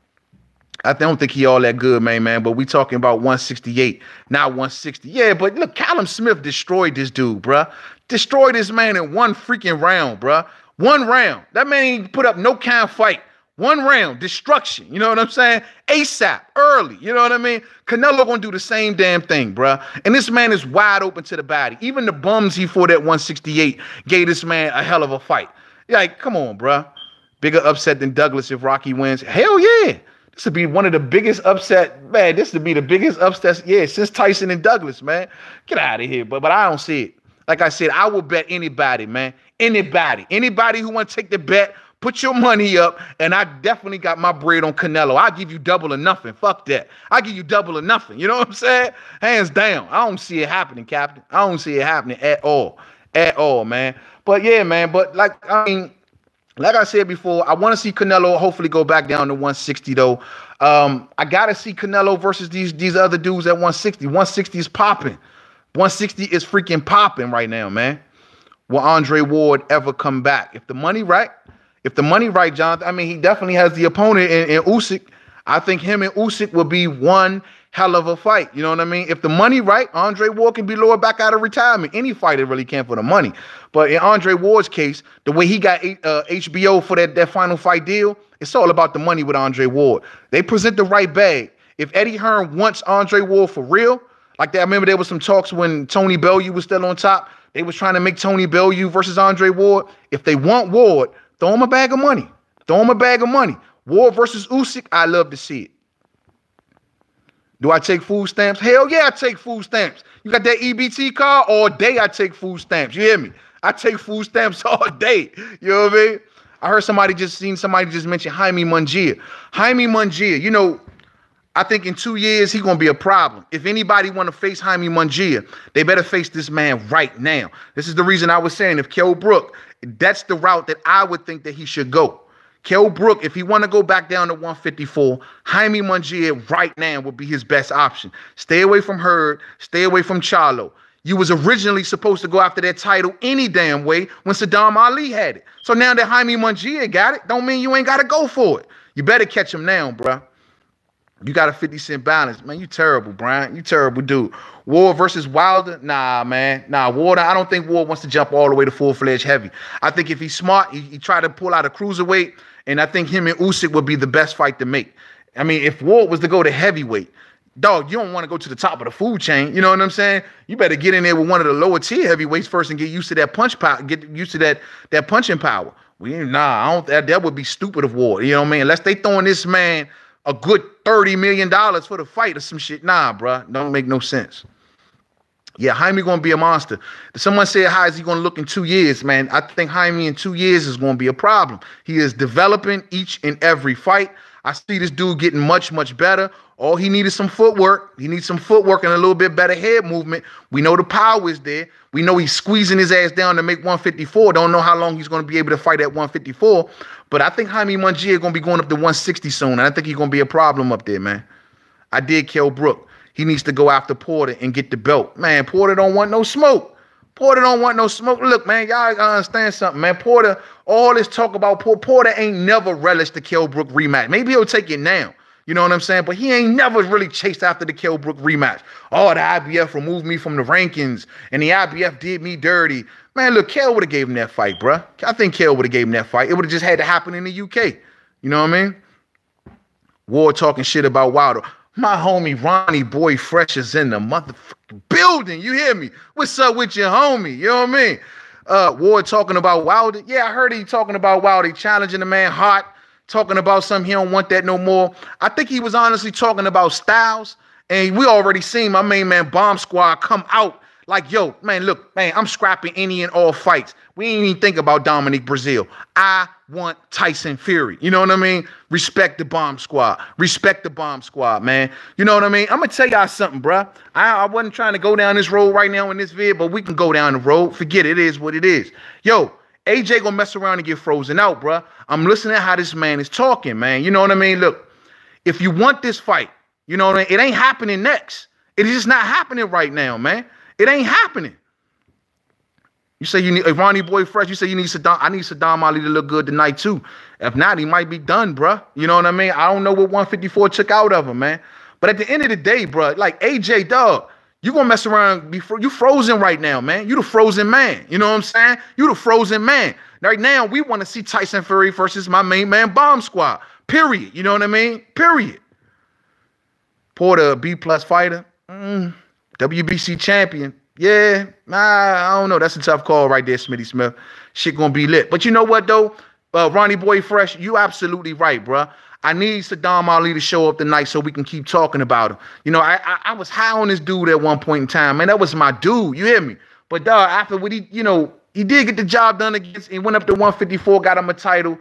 [SPEAKER 1] I don't think he all that good, man. But we talking about 168, not 160. Yeah, but look, Callum Smith destroyed this dude, bruh. Destroyed this man in one freaking round, bruh. One round. That man ain't put up no kind of fight. One round, destruction. You know what I'm saying? ASAP, early. You know what I mean? Canelo gonna do the same damn thing, bruh. And this man is wide open to the body. Even the bums he fought at 168 gave this man a hell of a fight. Like, come on, bruh. Bigger upset than Douglas if Rocky wins. Hell yeah. This would be one of the biggest upset, man. This would be the biggest upset, yeah, since Tyson and Douglas, man. Get out of here, but I don't see it. Like I said, I will bet anybody, man. Anybody who want to take the bet, put your money up, and I definitely got my bread on Canelo. I'll give you double or nothing. Fuck that. I'll give you double or nothing. You know what I'm saying? Hands down. I don't see it happening, Captain. I don't see it happening at all. At all, man. But yeah, man. But like I said before, I want to see Canelo hopefully go back down to 160, though. I got to see Canelo versus these other dudes at 160. 160 is popping. 160 is freaking popping right now, man. Will Andre Ward ever come back? If the money right, Jonathan, I mean, he definitely has the opponent in Usyk. I think him and Usyk will be one hell of a fight. You know what I mean? If the money right, Andre Ward can be lowered back out of retirement. Any fighter really can for the money. But in Andre Ward's case, the way he got HBO for that final fight deal, it's all about the money with Andre Ward. They present the right bag. If Eddie Hearn wants Andre Ward for real, like that, I remember there was some talks when Tony Bellew was still on top. They was trying to make Tony Bellew versus Andre Ward. If they want Ward, throw him a bag of money. Throw him a bag of money. Ward versus Usyk, I love to see it. Do I take food stamps? Hell yeah, I take food stamps. You got that EBT card? All day I take food stamps. You hear me? I take food stamps all day. You know what I mean? I heard somebody just mention Jaime Munguia. Jaime Munguia, you know, I think in 2 years, he's going to be a problem. If anybody want to face Jaime Munguia, they better face this man right now. This is the reason I was saying if Kell Brook, that's the route that I would think that he should go. Kell Brook, if he want to go back down to 154, Jaime Munguia right now would be his best option. Stay away from Hurd. Stay away from Charlo. You was originally supposed to go after that title any damn way when Saddam Ali had it. So now that Jaime Munguia got it, don't mean you ain't got to go for it. You better catch him now, bruh. You got a 50-cent balance. Man, you terrible, Brian. You terrible dude. Ward versus Wilder? Nah, man. Nah, Ward, I don't think Ward wants to jump all the way to full-fledged heavy. I think if he's smart, he try to pull out a cruiserweight, and I think him and Usyk would be the best fight to make. I mean, if Ward was to go to heavyweight, dog, you don't want to go to the top of the food chain. You know what I'm saying? You better get in there with one of the lower tier heavyweights first and get used to that punch power, get used to that punching power. That would be stupid of Ward. You know what I mean? Unless they throwing this man a good $30 million for the fight or some shit. Nah, bruh. Don't make no sense. Yeah, Jaime going to be a monster. Someone said, how is he going to look in 2 years, man? I think Jaime in 2 years is going to be a problem. He is developing each and every fight. I see this dude getting much, much better. All he needs is some footwork. He needs some footwork and a little bit better head movement. We know the power is there. We know he's squeezing his ass down to make 154. Don't know how long he's going to be able to fight at 154. But I think Jaime Munguia is going to be going up to 160 soon. And I think he's going to be a problem up there, man. I did Kell Brook. He needs to go after Porter and get the belt. Man, Porter don't want no smoke. Porter don't want no smoke. Look, man, y'all gotta understand something, man. Porter, all this talk about Porter ain't never relished the Kell Brook rematch. Maybe he'll take it now. You know what I'm saying? But he ain't never really chased after the Kell Brook rematch. Oh, the IBF removed me from the rankings, and the IBF did me dirty. Man, look, Kell would have gave him that fight, bruh. I think Kell would have gave him that fight. It would have just had to happen in the UK. You know what I mean? Ward talking shit about Wilder. My homie Ronnie Boy Fresh is in the motherfucking building. You hear me? What's up with your homie? You know what I mean? Ward talking about Wilder. Yeah, I heard he talking about Wilder, challenging the man hot, talking about something he don't want that no more. I think he was honestly talking about Styles, and we already seen my main man Bomb Squad come out like, yo, man, look, man, I'm scrapping any and all fights. We ain't even think about Dominic Breazeale. I want Tyson Fury. You know what I mean? Respect the Bomb Squad. Respect the Bomb Squad, man. You know what I mean? I'm going to tell y'all something, bruh. I wasn't trying to go down this road right now in this vid, but we can go down the road. Forget it. It is what it is. Yo, AJ gonna mess around and get frozen out, bruh. I'm listening to how this man is talking, man. You know what I mean? Look, if you want this fight, you know what I mean? It ain't happening next. It is just not happening right now, man. It ain't happening. You say you need a Ronnie Boy Fresh. You say you need Saddam. I need Saddam Ali to look good tonight too. If not, he might be done, bruh. You know what I mean? I don't know what 154 took out of him, man. But at the end of the day, bruh, like AJ, dog, you gonna mess around before you frozen right now, man. You the frozen man. You know what I'm saying? You the frozen man. Right now, we want to see Tyson Fury versus my main man, Bomb Squad. Period. You know what I mean? Period. Porter, a B+ fighter. WBC champion. Yeah, I don't know. That's a tough call right there, Smitty Smith. Shit gonna be lit. But you know what, though? Ronnie Boy Fresh, you absolutely right, bruh. I need Saddam Ali to show up tonight so we can keep talking about him. You know, I was high on this dude at one point in time, man. That was my dude. You hear me? But, dog, after what he, you know, he did get the job done against, he went up to 154, got him a title.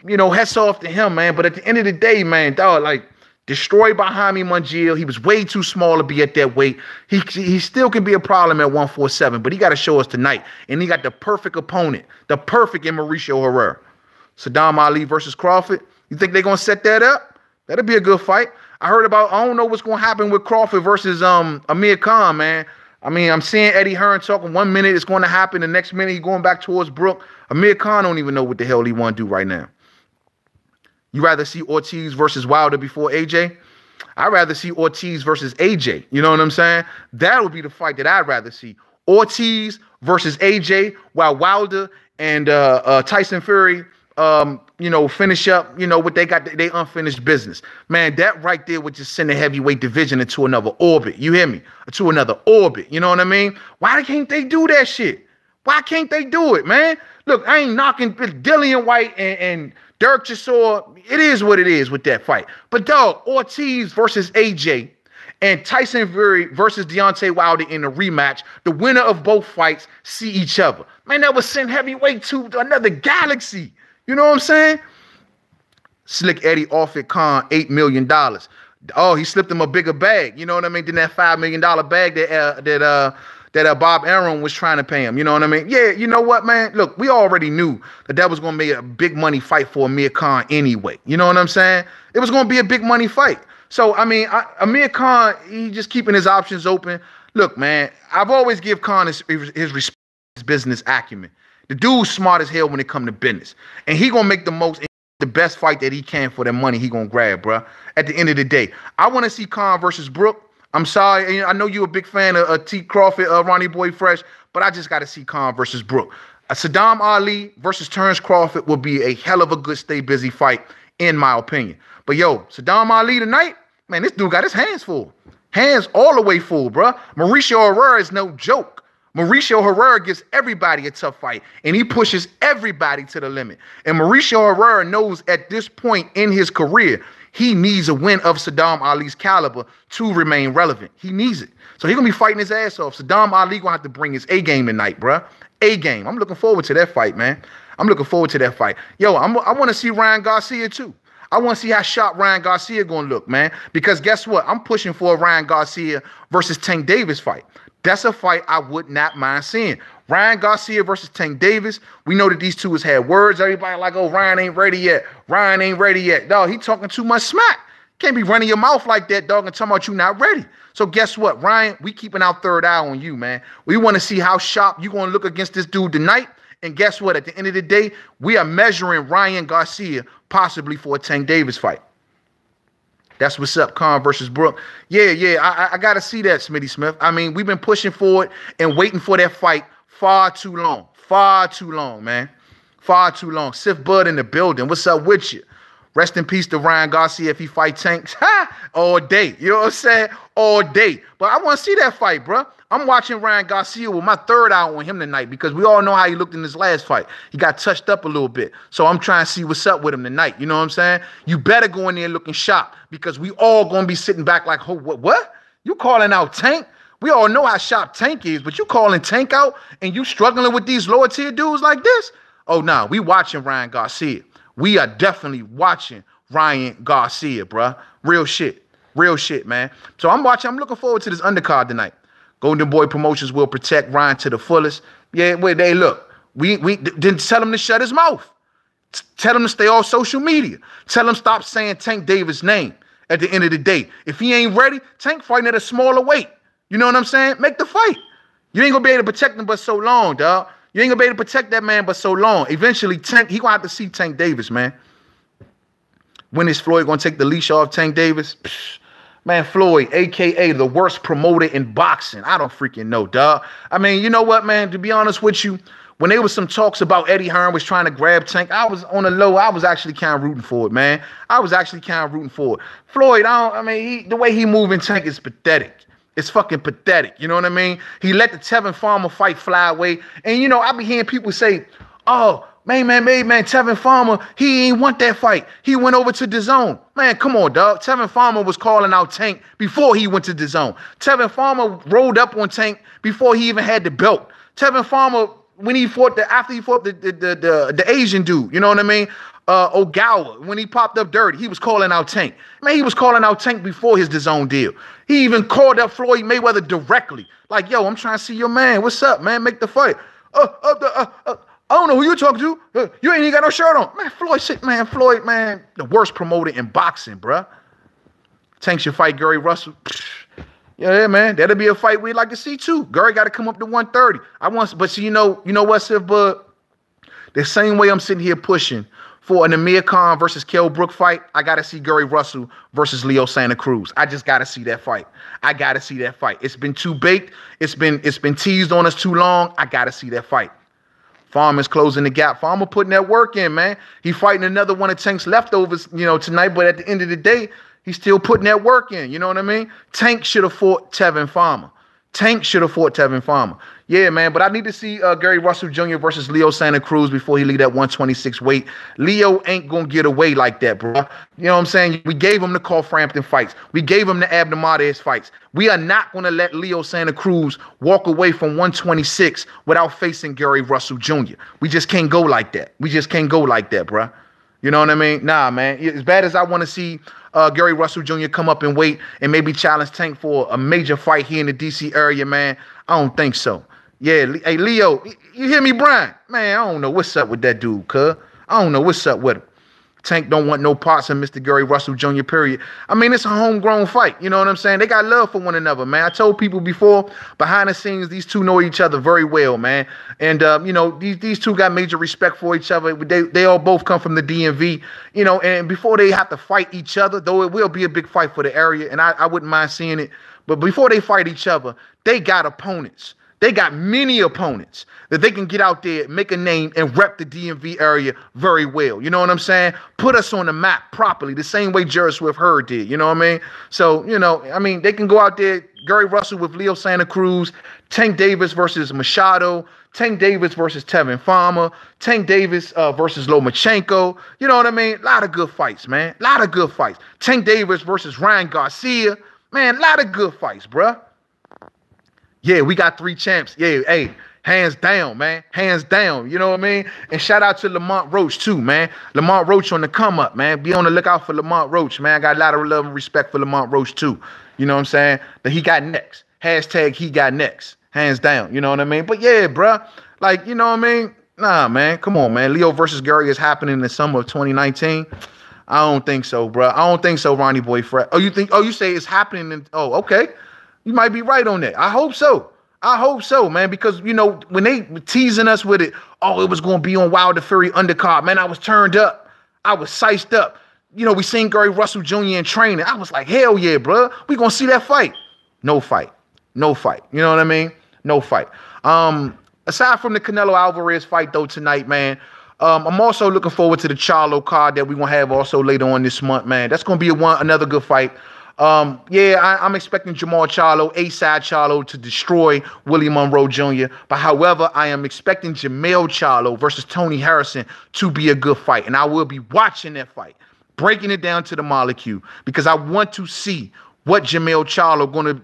[SPEAKER 1] You know, hats off to him, man. But at the end of the day, man, dog, like, destroyed by Jaime Munguia. He was way too small to be at that weight. He still can be a problem at 147, but he got to show us tonight. And he got the perfect opponent, the perfect in Mauricio Herrera. Saddam Ali versus Crawford. You think they're going to set that up? That'll be a good fight. I don't know what's going to happen with Crawford versus Amir Khan, man. I mean, I'm seeing Eddie Hearn talking 1 minute it's going to happen. The next minute he's going back towards Brook. Amir Khan don't even know what the hell he want to do right now. You rather see Ortiz versus Wilder before AJ? I'd rather see Ortiz versus AJ. You know what I'm saying? That would be the fight that I'd rather see. Ortiz versus AJ, while Wilder and Tyson Fury, you know, finish up, you know, what they got, they unfinished business. Man, that right there would just send the heavyweight division into another orbit. You hear me? To another orbit. You know what I mean? Why can't they do that shit? Why can't they do it, man? Look, I ain't knocking Dillian White and Dirk Chisora. It is what it is with that fight. But, dog, Ortiz versus AJ and Tyson Fury versus Deontay Wilder in a rematch, the winner of both fights see each other. Man, that would send heavyweight to another galaxy. You know what I'm saying? Slick Eddie offered Khan $8 million. Oh, he slipped him a bigger bag. You know what I mean? Than that $5 million bag that Bob Arum was trying to pay him. You know what I mean? Yeah, you know what, man? Look, we already knew that was going to be a big money fight for Amir Khan anyway. You know what I'm saying? It was going to be a big money fight. So, I mean, Amir Khan, he just keeping his options open. Look, man, I've always give Khan his respect, his business acumen. The dude's smart as hell when it come to business. And he going to make the best fight that he can for the money he going to grab, bro. At the end of the day, I want to see Khan versus Brook. I'm sorry. I know you're a big fan of T. Crawford, Ronnie Boy Fresh, but I just got to see Khan versus Brook. Saddam Ali versus Terrence Crawford will be a hell of a good stay busy fight, in my opinion. But, yo, Saddam Ali tonight, man, this dude got his hands full. Hands all the way full, bro. Mauricio Herrera is no joke. Mauricio Herrera gives everybody a tough fight, and he pushes everybody to the limit. And Mauricio Herrera knows at this point in his career, he needs a win of Saddam Ali's caliber to remain relevant. He needs it. So he's going to be fighting his ass off. Saddam Ali going to have to bring his A-game tonight, bruh. A-game. I'm looking forward to that fight, man. I'm looking forward to that fight. Yo, I want to see Ryan Garcia, too. I want to see how sharp Ryan Garcia going to look, man. Because guess what? I'm pushing for a Ryan Garcia versus Tank Davis fight. That's a fight I would not mind seeing. Ryan Garcia versus Tank Davis. We know that these two has had words. Everybody like, oh, Ryan ain't ready yet. Ryan ain't ready yet. Dog, he talking too much smack. Can't be running your mouth like that, dog, and talking about you not ready. So guess what, Ryan? We keeping our third eye on you, man. We want to see how sharp you going to look against this dude tonight. And guess what? At the end of the day, we are measuring Ryan Garcia possibly for a Tank Davis fight. That's what's up, Khan versus Brook. Yeah, I got to see that, Smitty Smith. I mean, we've been pushing for it and waiting for that fight far too long. Far too long, man. Far too long. Sif Bud in the building. What's up with you? Rest in peace to Ryan Garcia if he fight Tanks. All day. You know what I'm saying? All day. But I want to see that fight, bro. I'm watching Ryan Garcia with my third eye on him tonight because we all know how he looked in his last fight. He got touched up a little bit. So I'm trying to see what's up with him tonight. You know what I'm saying? You better go in there looking sharp because we all going to be sitting back like, oh, what? You calling out Tank? We all know how sharp Tank is, but you calling Tank out and you struggling with these lower tier dudes like this? Oh, no, we watching Ryan Garcia. We are definitely watching Ryan Garcia, bruh. Real shit. Real shit, man. So I'm looking forward to this undercard tonight. Golden Boy Promotions will protect Ryan to the fullest. Yeah, wait, they look. We didn't tell him to shut his mouth. Tell him to stay off social media. Tell him stop saying Tank Davis' name at the end of the day. If he ain't ready, Tank fighting at a smaller weight. You know what I'm saying? Make the fight. You ain't gonna be able to protect him but so long, dog. You ain't gonna be able to protect that man but so long. Eventually, Tank, he gonna have to see Tank Davis, man. When is Floyd gonna take the leash off Tank Davis? Psh, man, Floyd, a.k.a. the worst promoter in boxing. I don't freaking know, dog. I mean, you know what, man? To be honest with you, when there was some talks about Eddie Hearn was trying to grab Tank, I was on the low. I was actually kind of rooting for it, man. I was actually kind of rooting for it. Floyd, the way he moving Tank is pathetic. It's fucking pathetic. You know what I mean? He let the Tevin Farmer fight fly away. And, you know, I be hearing people say, oh, man, Tevin Farmer, he ain't want that fight. He went over to DAZN. Man, come on, dog. Tevin Farmer was calling out Tank before he went to DAZN. Tevin Farmer rolled up on Tank before he even had the belt. Tevin Farmer, when he fought after he fought the Asian dude, you know what I mean? Ogawa, when he popped up dirty, he was calling out Tank. Man, he was calling out Tank before his DAZN deal. He even called up Floyd Mayweather directly. Like, yo, I'm trying to see your man. What's up, man? Make the fight. I don't know who you're talking to. You ain't even got no shirt on. Man, Floyd, man, the worst promoter in boxing, bruh. Tank should fight Gary Russell. Yeah, man, that'll be a fight we'd like to see too. Gary got to come up to 130. But see, you know what, Sif Bud? The same way I'm sitting here pushing for an Amir Khan versus Kell Brook fight, I got to see Gary Russell versus Leo Santa Cruz. I just got to see that fight. I got to see that fight. It's been too baked. It's been teased on us too long. I got to see that fight. Farmer's closing the gap. Farmer putting that work in, man. He fighting another one of Tank's leftovers, you know, tonight. But at the end of the day, he's still putting that work in. You know what I mean? Tank should have fought Tevin Farmer. Yeah, man, but I need to see Gary Russell Jr. versus Leo Santa Cruz before he leave that 126 weight. Leo ain't going to get away like that, bro. You know what I'm saying? We gave him the Call Frampton fights. We gave him the Abner Marquez fights. We are not going to let Leo Santa Cruz walk away from 126 without facing Gary Russell Jr. We just can't go like that. Bro. You know what I mean? Nah, man. As bad as I want to see Gary Russell Jr. come up and weight and maybe challenge Tank for a major fight here in the D.C. area, man, I don't think so. Yeah, hey, Leo, you hear me, Brian? Man, I don't know what's up with that dude, cuz. I don't know what's up with him. Tank don't want no parts of Mr. Gary Russell Jr., period. I mean, it's a homegrown fight. You know what I'm saying? They got love for one another, man. I told people before, behind the scenes, these two know each other very well, man. And, you know, these two got major respect for each other. They all both come from the DMV, you know, and before they have to fight each other, though it will be a big fight for the area, and I wouldn't mind seeing it, but before they fight each other, they got opponents. They got many opponents that they can get out there, make a name, and rep the DMV area very well. You know what I'm saying? Put us on the map properly, the same way Jerry Swift Hurd did. You know what I mean? So, you know, I mean, they can go out there, Gary Russell with Leo Santa Cruz, Tank Davis versus Machado, Tank Davis versus Tevin Farmer, Tank Davis versus Lomachenko. You know what I mean? A lot of good fights, man. A lot of good fights. Tank Davis versus Ryan Garcia. Man, a lot of good fights, bruh. Yeah, we got 3 champs. Yeah, hey, hands down, man. Hands down. You know what I mean? And shout out to Lamont Roach, too, man. Lamont Roach on the come up, man. Be on the lookout for Lamont Roach, man. I got a lot of love and respect for Lamont Roach, too. You know what I'm saying? That he got next. Hashtag he got next. Hands down. You know what I mean? But yeah, bruh. Like, you know what I mean? Nah, man. Come on, man. Leo versus Gary is happening in the summer of 2019. I don't think so, bruh. I don't think so, Ronnie Boy Fred. Oh, you say it's happening in, oh, okay. You might be right on that. I hope so. I hope so, man, because, you know, when they were teasing us with it, oh, it was going to be on Wilder Fury undercard. Man, I was turned up. I was sized up. You know, we seen Gary Russell Jr. in training. I was like, hell yeah, bro. We going to see that fight. No fight. No fight. You know what I mean? No fight. Aside from the Canelo Alvarez fight, though, tonight, man, I'm also looking forward to the Charlo card that we're going to have also later on this month, man. That's going to be another good fight. Yeah, I'm expecting Jamal Charlo, A-side Charlo, to destroy Willie Monroe Jr. But however, I am expecting Jamel Charlo versus Tony Harrison to be a good fight. And I will be watching that fight, breaking it down to the molecule, because I want to see what Jamel Charlo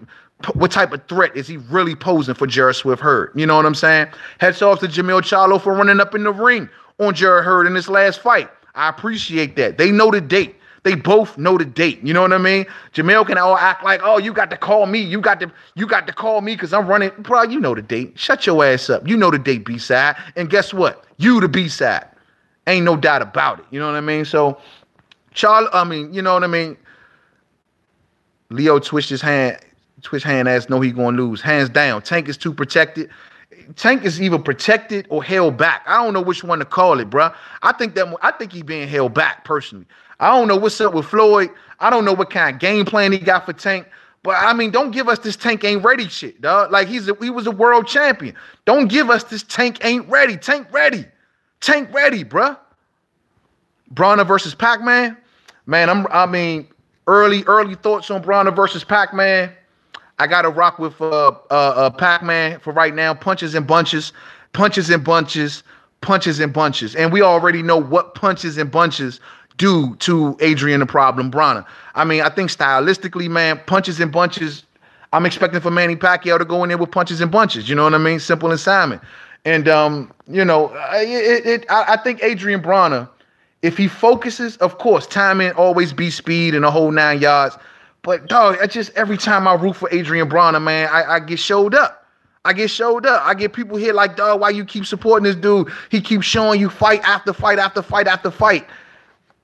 [SPEAKER 1] what type of threat is he really posing for Jerry Swift Hurd. You know what I'm saying? Hats off to Jamel Charlo for running up in the ring on Jerry Hurd in his last fight. I appreciate that. They know the date. They both know the date. You know what I mean? Jamel can all act like, oh, you got to call me. You got to call me because I'm running. Bro, you know the date. Shut your ass up. You know the date, B-side. And guess what? You the B-side. Ain't no doubt about it. You know what I mean? So, you know what I mean? Leo twitched his hand, ass know he gonna lose. Hands down. Tank is too protected. Tank is either protected or held back. I don't know which one to call it, bro. I think he's being held back personally. I don't know what's up with Floyd. I don't know what kind of game plan he got for Tank. But I mean, don't give us this Tank ain't ready shit, dog. Like he was a world champion. Don't give us this Tank ain't ready. Tank ready. Tank ready, bruh. Bronner versus Pac-Man. Man, I mean, early thoughts on Bronner versus Pac-Man. I gotta rock with Pac-Man for right now. Punches and bunches, punches and bunches, punches and bunches. And we already know what punches and bunches do to Adrian the Problem Bronner. I mean, I think stylistically, man, punches and bunches. I'm expecting for Manny Pacquiao to go in there with punches and bunches. You know what I mean? Simple and Simon. And you know, I think Adrian Bronner, if he focuses, of course, timing always beats speed and the whole 9 yards. But dog, I just every time I root for Adrian Bronner, man, I get showed up. I get showed up. I get people here like, dog, why you keep supporting this dude? He keeps showing you fight after fight after fight after fight.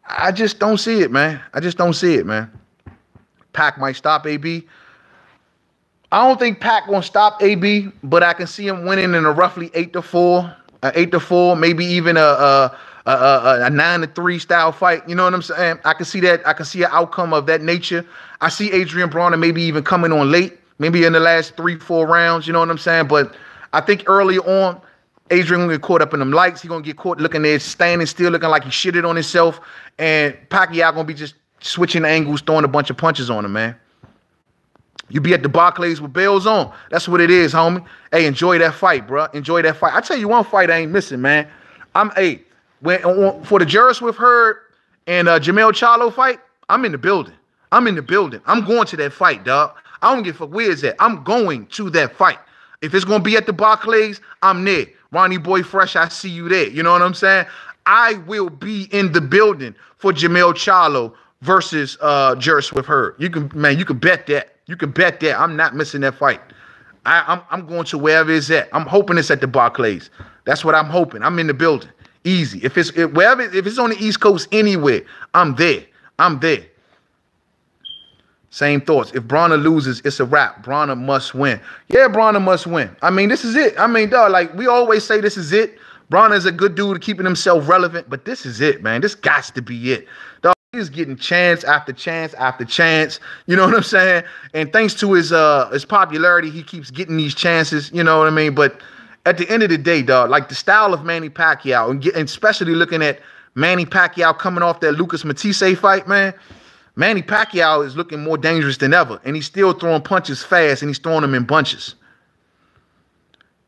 [SPEAKER 1] I just don't see it, man. I just don't see it, man. Pac might stop AB. I don't think Pac gonna stop AB, but I can see him winning in a roughly 8-4, 8-4, maybe even a 9-3 style fight. You know what I'm saying? I can see that. I can see an outcome of that nature. I see Adrian Bronner maybe even coming on late, maybe in the last 3-4 rounds. You know what I'm saying? But I think early on, Adrian gonna get caught up in them lights. He gonna get caught looking there, standing still, looking like he shitted on himself. And Pacquiao gonna be just switching angles, throwing a bunch of punches on him, man. You be at the Barclays with bells on. That's what it is, homie. Hey, enjoy that fight, bro. Enjoy that fight. I tell you one fight I ain't missing, man. For the Juris with Hurd and Jamel Charlo fight, I'm in the building. I'm in the building. I'm going to that fight, dog. I don't give a fuck where it's at. I'm going to that fight. If it's going to be at the Barclays, I'm there. Ronnie Boy Fresh, I see you there. You know what I'm saying? I will be in the building for Jamel Charlo versus Juris with Hurd. You can bet that. You can bet that. I'm not missing that fight. I'm going to wherever it's at. I'm hoping it's at the Barclays. That's what I'm hoping. I'm in the building. Easy. If it's on the East Coast anywhere, I'm there. I'm there. Same thoughts. If Bronner loses, it's a wrap. Bronner must win. Yeah, Bronner must win. I mean, this is it. I mean, dog, like we always say, this is it. Bronner's a good dude keeping himself relevant, but this is it, man. This gots to be it. Dog, he's getting chance after chance after chance. You know what I'm saying? And thanks to his popularity, he keeps getting these chances. You know what I mean? But at the end of the day, dog, like the style of Manny Pacquiao, and especially looking at Manny Pacquiao coming off that Lucas Matisse fight, man, Manny Pacquiao is looking more dangerous than ever, and he's still throwing punches fast, and he's throwing them in bunches.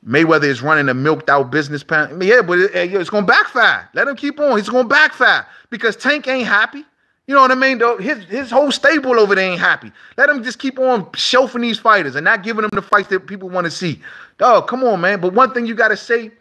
[SPEAKER 1] Mayweather is running a milked-out business plan. Yeah, but it's going to backfire. Let him keep on. He's going to backfire because Tank ain't happy. You know what I mean, though? His whole stable over there ain't happy. Let him just keep on shelving these fighters and not giving them the fights that people want to see. Dog, come on, man. But one thing you got to say,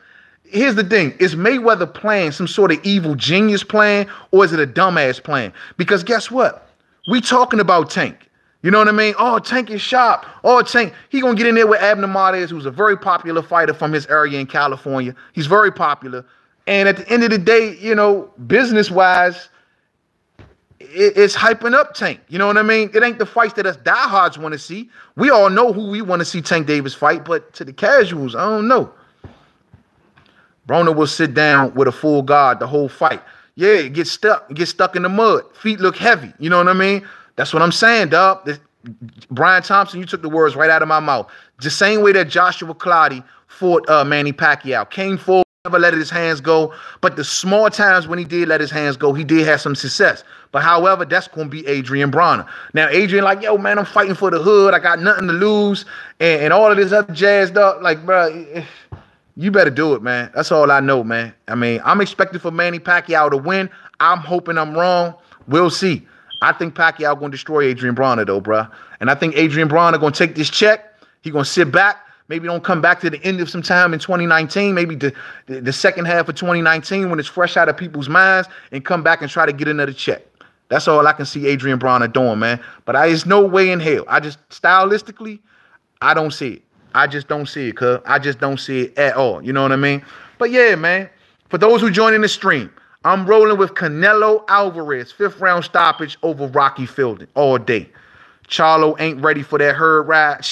[SPEAKER 1] here's the thing. Is Mayweather playing some sort of evil genius plan, or is it a dumbass plan? Because guess what? We talking about Tank. You know what I mean? Oh, Tank is sharp. Oh, Tank. He going to get in there with Abner Martinez, who's a very popular fighter from his area in California. He's very popular. And at the end of the day, you know, business-wise, it's hyping up Tank. You know what I mean? It ain't the fights that us diehards want to see. We all know who we want to see Tank Davis fight, but to the casuals, I don't know. Broner will sit down with a full guard the whole fight. Yeah, get stuck in the mud. Feet look heavy. You know what I mean? That's what I'm saying, dog. Brian Thompson, you took the words right out of my mouth. The same way that Joshua Clottey fought Manny Pacquiao. Came forward, never let his hands go. But the small times when he did let his hands go, he did have some success. But however, that's going to be Adrian Bronner. Now, Adrian like, yo, man, I'm fighting for the hood. I got nothing to lose. And all of this other jazz, dog. Like, bro, you better do it, man. That's all I know, man. I mean, I'm expecting for Manny Pacquiao to win. I'm hoping I'm wrong. We'll see. I think Pacquiao going to destroy Adrian Bronner, though, bro. And I think Adrian Bronner going to take this check. He going to sit back. Maybe don't come back to the end of some time in 2019, maybe the second half of 2019 when it's fresh out of people's minds, and come back and try to get another check. That's all I can see Adrian Bronner doing, man. But there's no way in hell. I just, stylistically, I don't see it. I just don't see it, cuz. I just don't see it at all. You know what I mean? But yeah, man, for those who join in the stream, I'm rolling with Canelo Alvarez, 5th round stoppage over Rocky Fielding all day. Charlo ain't ready for that Hurd ride.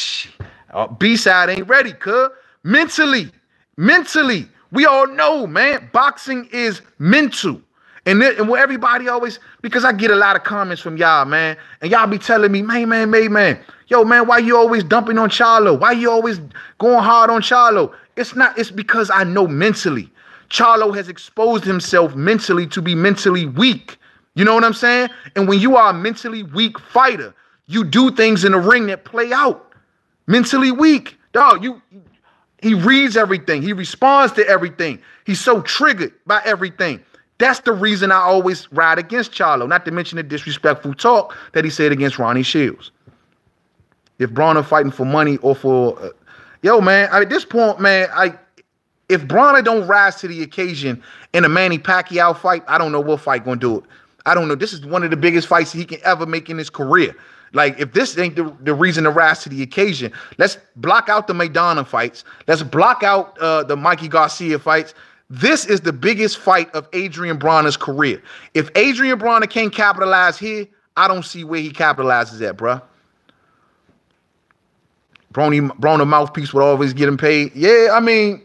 [SPEAKER 1] B-side ain't ready, cuz. Mentally, Mentally. We all know, man, boxing is mental. And what everybody always, because I get a lot of comments from y'all, man, and y'all be telling me, man, yo, man, why you always dumping on Charlo? Why you always going hard on Charlo? It's because I know mentally. Charlo has exposed himself mentally to be mentally weak. You know what I'm saying? And when you are a mentally weak fighter, you do things in the ring that play out. Mentally weak. Dog, he reads everything. He responds to everything. He's so triggered by everything. That's the reason I always ride against Charlo, not to mention the disrespectful talk that he said against Ronnie Shields. If Bronner fighting for money or for... yo, man, at this point, man, if Bronner don't rise to the occasion in a Manny Pacquiao fight, I don't know what fight going to do it. I don't know. This is one of the biggest fights he can ever make in his career. Like, if this ain't the reason to rise to the occasion, let's block out the Maidana fights. Let's block out the Mikey Garcia fights. This is the biggest fight of Adrian Bronner's career. If Adrian Bronner can't capitalize here, I don't see where he capitalizes at, bruh. Bronner mouthpiece would always get him paid. Yeah, I mean,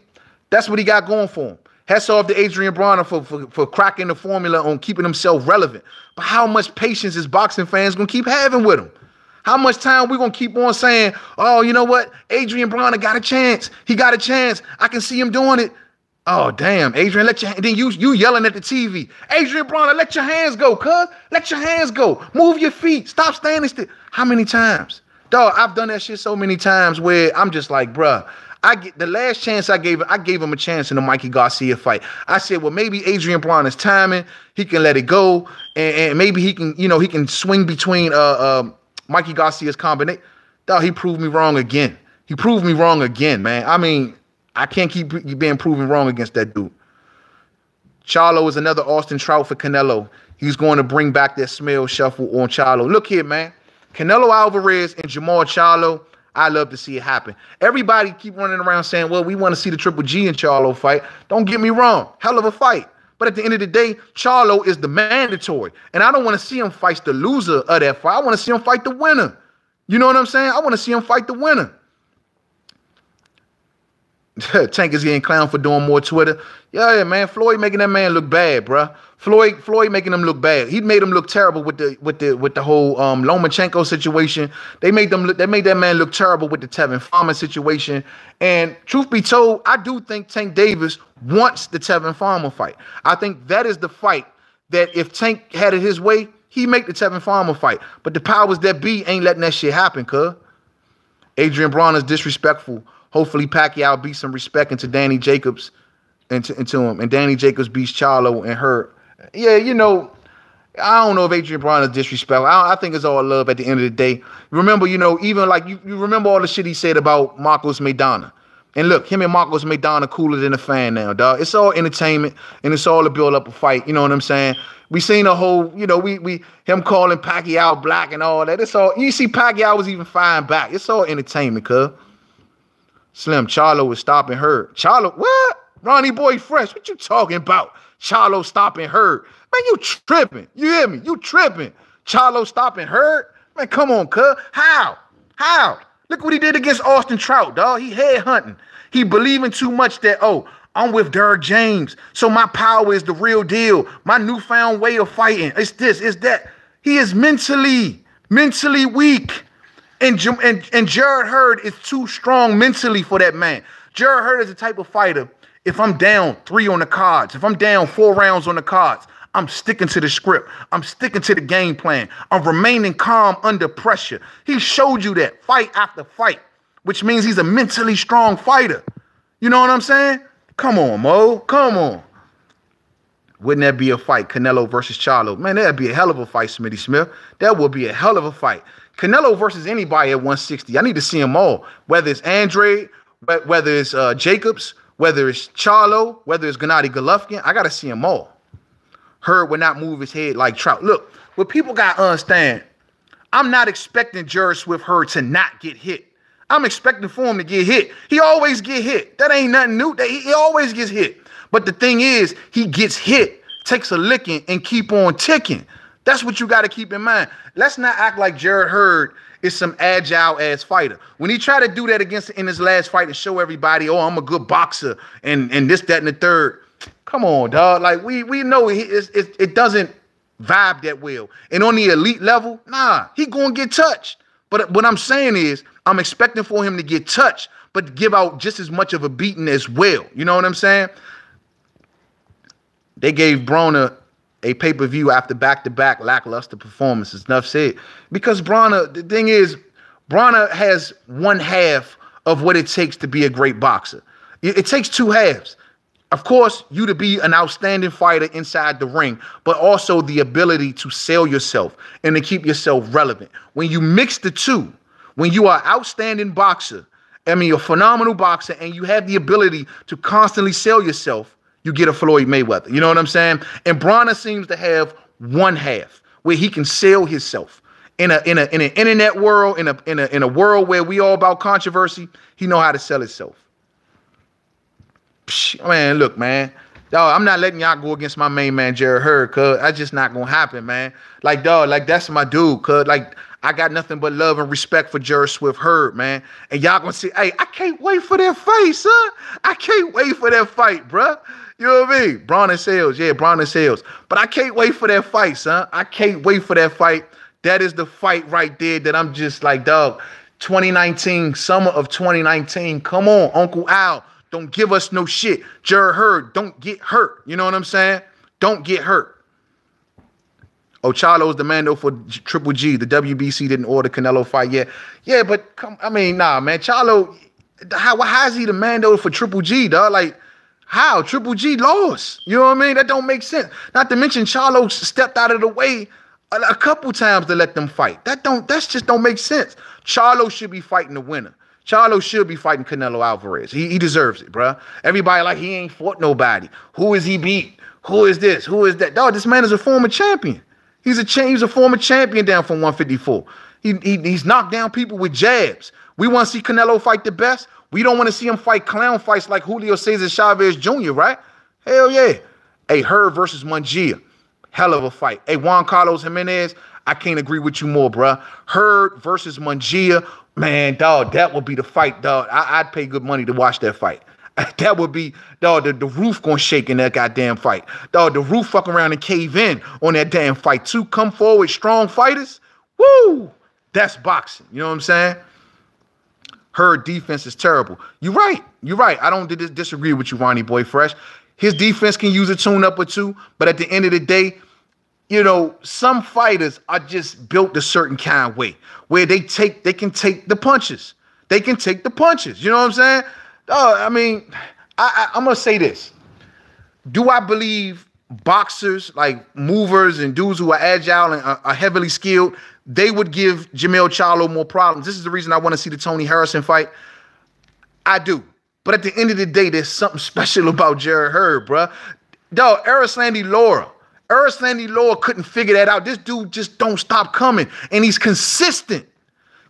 [SPEAKER 1] that's what he got going for him. Hats off to Adrian Bronner for cracking the formula on keeping himself relevant. But how much patience is boxing fans going to keep having with him? How much time we going to keep on saying, oh, you know what? Adrian Bronner got a chance. He got a chance. I can see him doing it. Oh, damn, Adrian, then you yelling at the TV. Adrian Bronner, let your hands go, cuz. Let your hands go. Move your feet. Stop standing still. How many times? Dog, I've done that shit so many times where I'm just like, bruh, the last chance I gave him a chance in the Mikey Garcia fight. I said, well, maybe Adrian Bronner's timing. He can let it go. And maybe he can, he can swing between Mikey Garcia's combination. Dog, he proved me wrong again. He proved me wrong again, man. I mean, I can't keep being proven wrong against that dude. Charlo is another Austin Trout for Canelo. He's going to bring back that smell shuffle on Charlo. Look here, man. Canelo Alvarez and Jamal Charlo, I love to see it happen. Everybody keep running around saying, well, we want to see the Triple G and Charlo fight. Don't get me wrong. Hell of a fight. But at the end of the day, Charlo is the mandatory. And I don't want to see him fight the loser of that fight. I want to see him fight the winner. You know what I'm saying? I want to see him fight the winner. Tank is getting clowned for doing more Twitter. Yeah, man. Floyd making that man look bad, bruh. Floyd making him look bad. He made him look terrible with the whole Lomachenko situation. They made that man look terrible with the Tevin Farmer situation. And truth be told, I do think Tank Davis wants the Tevin Farmer fight. I think that is the fight that if Tank had it his way, he'd make the Tevin Farmer fight. But the powers that be ain't letting that shit happen, cuz. Adrian Bronner's disrespectful. Hopefully Pacquiao beats some respect into Danny Jacobs into him. And Danny Jacobs beats Charlo and Hurt. Yeah, I don't know if Adrian Bronner's disrespectful. I think it's all love at the end of the day. Remember, even like you remember all the shit he said about Marcos Maidana. And look, him and Marcos Maidana cooler than a fan now, dog. It's all entertainment and it's all to build up a fight. You know what I'm saying? We seen a whole, him calling Pacquiao black and all that. It's all, you see Pacquiao was even firing back. It's all entertainment, cuz. Slim, Charlo was stopping Hurt. Charlo, what? Ronnie Boy Fresh, what you talking about? Charlo stopping Hurt. Man, you tripping. You hear me? You tripping. Charlo stopping Hurt? Man, come on, cuz. How? Look what he did against Austin Trout, dog. He headhunting. He believing too much that, oh, I'm with Derrick James, so my power is the real deal. My newfound way of fighting. It's this, it's that. He is mentally weak. And Jarrett Hurd is too strong mentally for that man. Jarrett Hurd is the type of fighter, if I'm down 3 on the cards, if I'm down 4 rounds on the cards, I'm sticking to the script. I'm sticking to the game plan. I'm remaining calm under pressure. He showed you that fight after fight, which means he's a mentally strong fighter. You know what I'm saying? Come on, Mo. Come on. Wouldn't that be a fight? Canelo versus Charlo. Man, that'd be a hell of a fight, Smitty Smith. That would be a hell of a fight. Canelo versus anybody at 160. I need to see them all. Whether it's Andre, whether it's Jacobs, whether it's Charlo, whether it's Gennady Golovkin, I got to see them all. Hurd would not move his head like Trout. Look, what people got to understand, I'm not expecting Jarrett Swift Hurd to not get hit. I'm expecting for him to get hit. He always get hit. That ain't nothing new. He always gets hit. But the thing is, he gets hit, takes a licking, and keep on ticking. That's what you got to keep in mind. Let's not act like Jarrett Hurd is some agile ass fighter. When he tried to do that in his last fight and show everybody, oh, I'm a good boxer and this, that, and the third. Come on, dog. Like we know it doesn't vibe that well. And on the elite level, nah, he gonna get touched. But what I'm saying is, I'm expecting for him to get touched, but give out just as much of a beating as well. You know what I'm saying? They gave Broner a pay-per-view after back-to-back lackluster performances. Enough said. Because Broner, the thing is, Broner has one half of what it takes to be a great boxer. It takes two halves. Of course, you to be an outstanding fighter inside the ring, but also the ability to sell yourself and to keep yourself relevant. When you mix the two, when you are an outstanding boxer, I mean, you're a phenomenal boxer, and you have the ability to constantly sell yourself, you get a Floyd Mayweather. You know what I'm saying? And Broner seems to have one half where he can sell himself. In an internet world, in a world where we all about controversy, he know how to sell himself. Man, look, man. Dog, I'm not letting y'all go against my main man, Jared Hurd, cuz that's just not gonna happen, man. Like, dog, like that's my dude, cuz like I got nothing but love and respect for Jared Swift Hurd, man. And y'all gonna see, hey, I can't wait for that fight, son. I can't wait for that fight, bruh. You know what I mean? Broner Sales, yeah, Broner Sales. But I can't wait for that fight, son. I can't wait for that fight. That is the fight right there that I'm just like, dog, 2019, summer of 2019. Come on, Uncle Al. Don't give us no shit. Jared Hurd, don't get hurt. You know what I'm saying? Don't get hurt. Oh, Charlo's the Mando for Triple G. The WBC didn't order Canelo fight yet. Yeah, but I mean, nah, man. Charlo, how is he the Mando for Triple G, dog? Like, how? Triple G lost. You know what I mean? That don't make sense. Not to mention Charlo stepped out of the way a couple times to let them fight. That just don't make sense. Charlo should be fighting the winner. Charlo should be fighting Canelo Alvarez. He deserves it, bruh. Everybody like he ain't fought nobody. Who is he beat? Who is this? Who is that? Dog, this man is a former champion. He's a former champion down from 154. He's knocked down people with jabs. We want to see Canelo fight the best. We don't want to see him fight clown fights like Julio Cesar Chavez Jr., right? Hell yeah. Hey, Hurd versus Munguia. Hell of a fight. Hey, Juan Carlos Jimenez, I can't agree with you more, bruh. Hurd versus Munguia. Man, dog, that would be the fight, dog. I'd pay good money to watch that fight. That would be, dog, the roof gonna shake in that goddamn fight. Dog, the roof fuck around and cave in on that damn fight. Two come forward strong fighters. Woo! That's boxing. You know what I'm saying? Her defense is terrible. You're right. You're right. I don't disagree with you, Ronnie Boy Fresh. His defense can use a tune-up or two, but at the end of the day, you know, some fighters are just built a certain kind of way where they can take the punches. They can take the punches. You know what I'm saying? I mean, I'm going to say this. Do I believe boxers, like movers and dudes who are agile and are heavily skilled, they would give Jermell Charlo more problems? This is the reason I want to see the Tony Harrison fight. I do. But at the end of the day, there's something special about Jared Hurd, bruh. Dog, Erislandy Lara couldn't figure that out. This dude just don't stop coming. And he's consistent.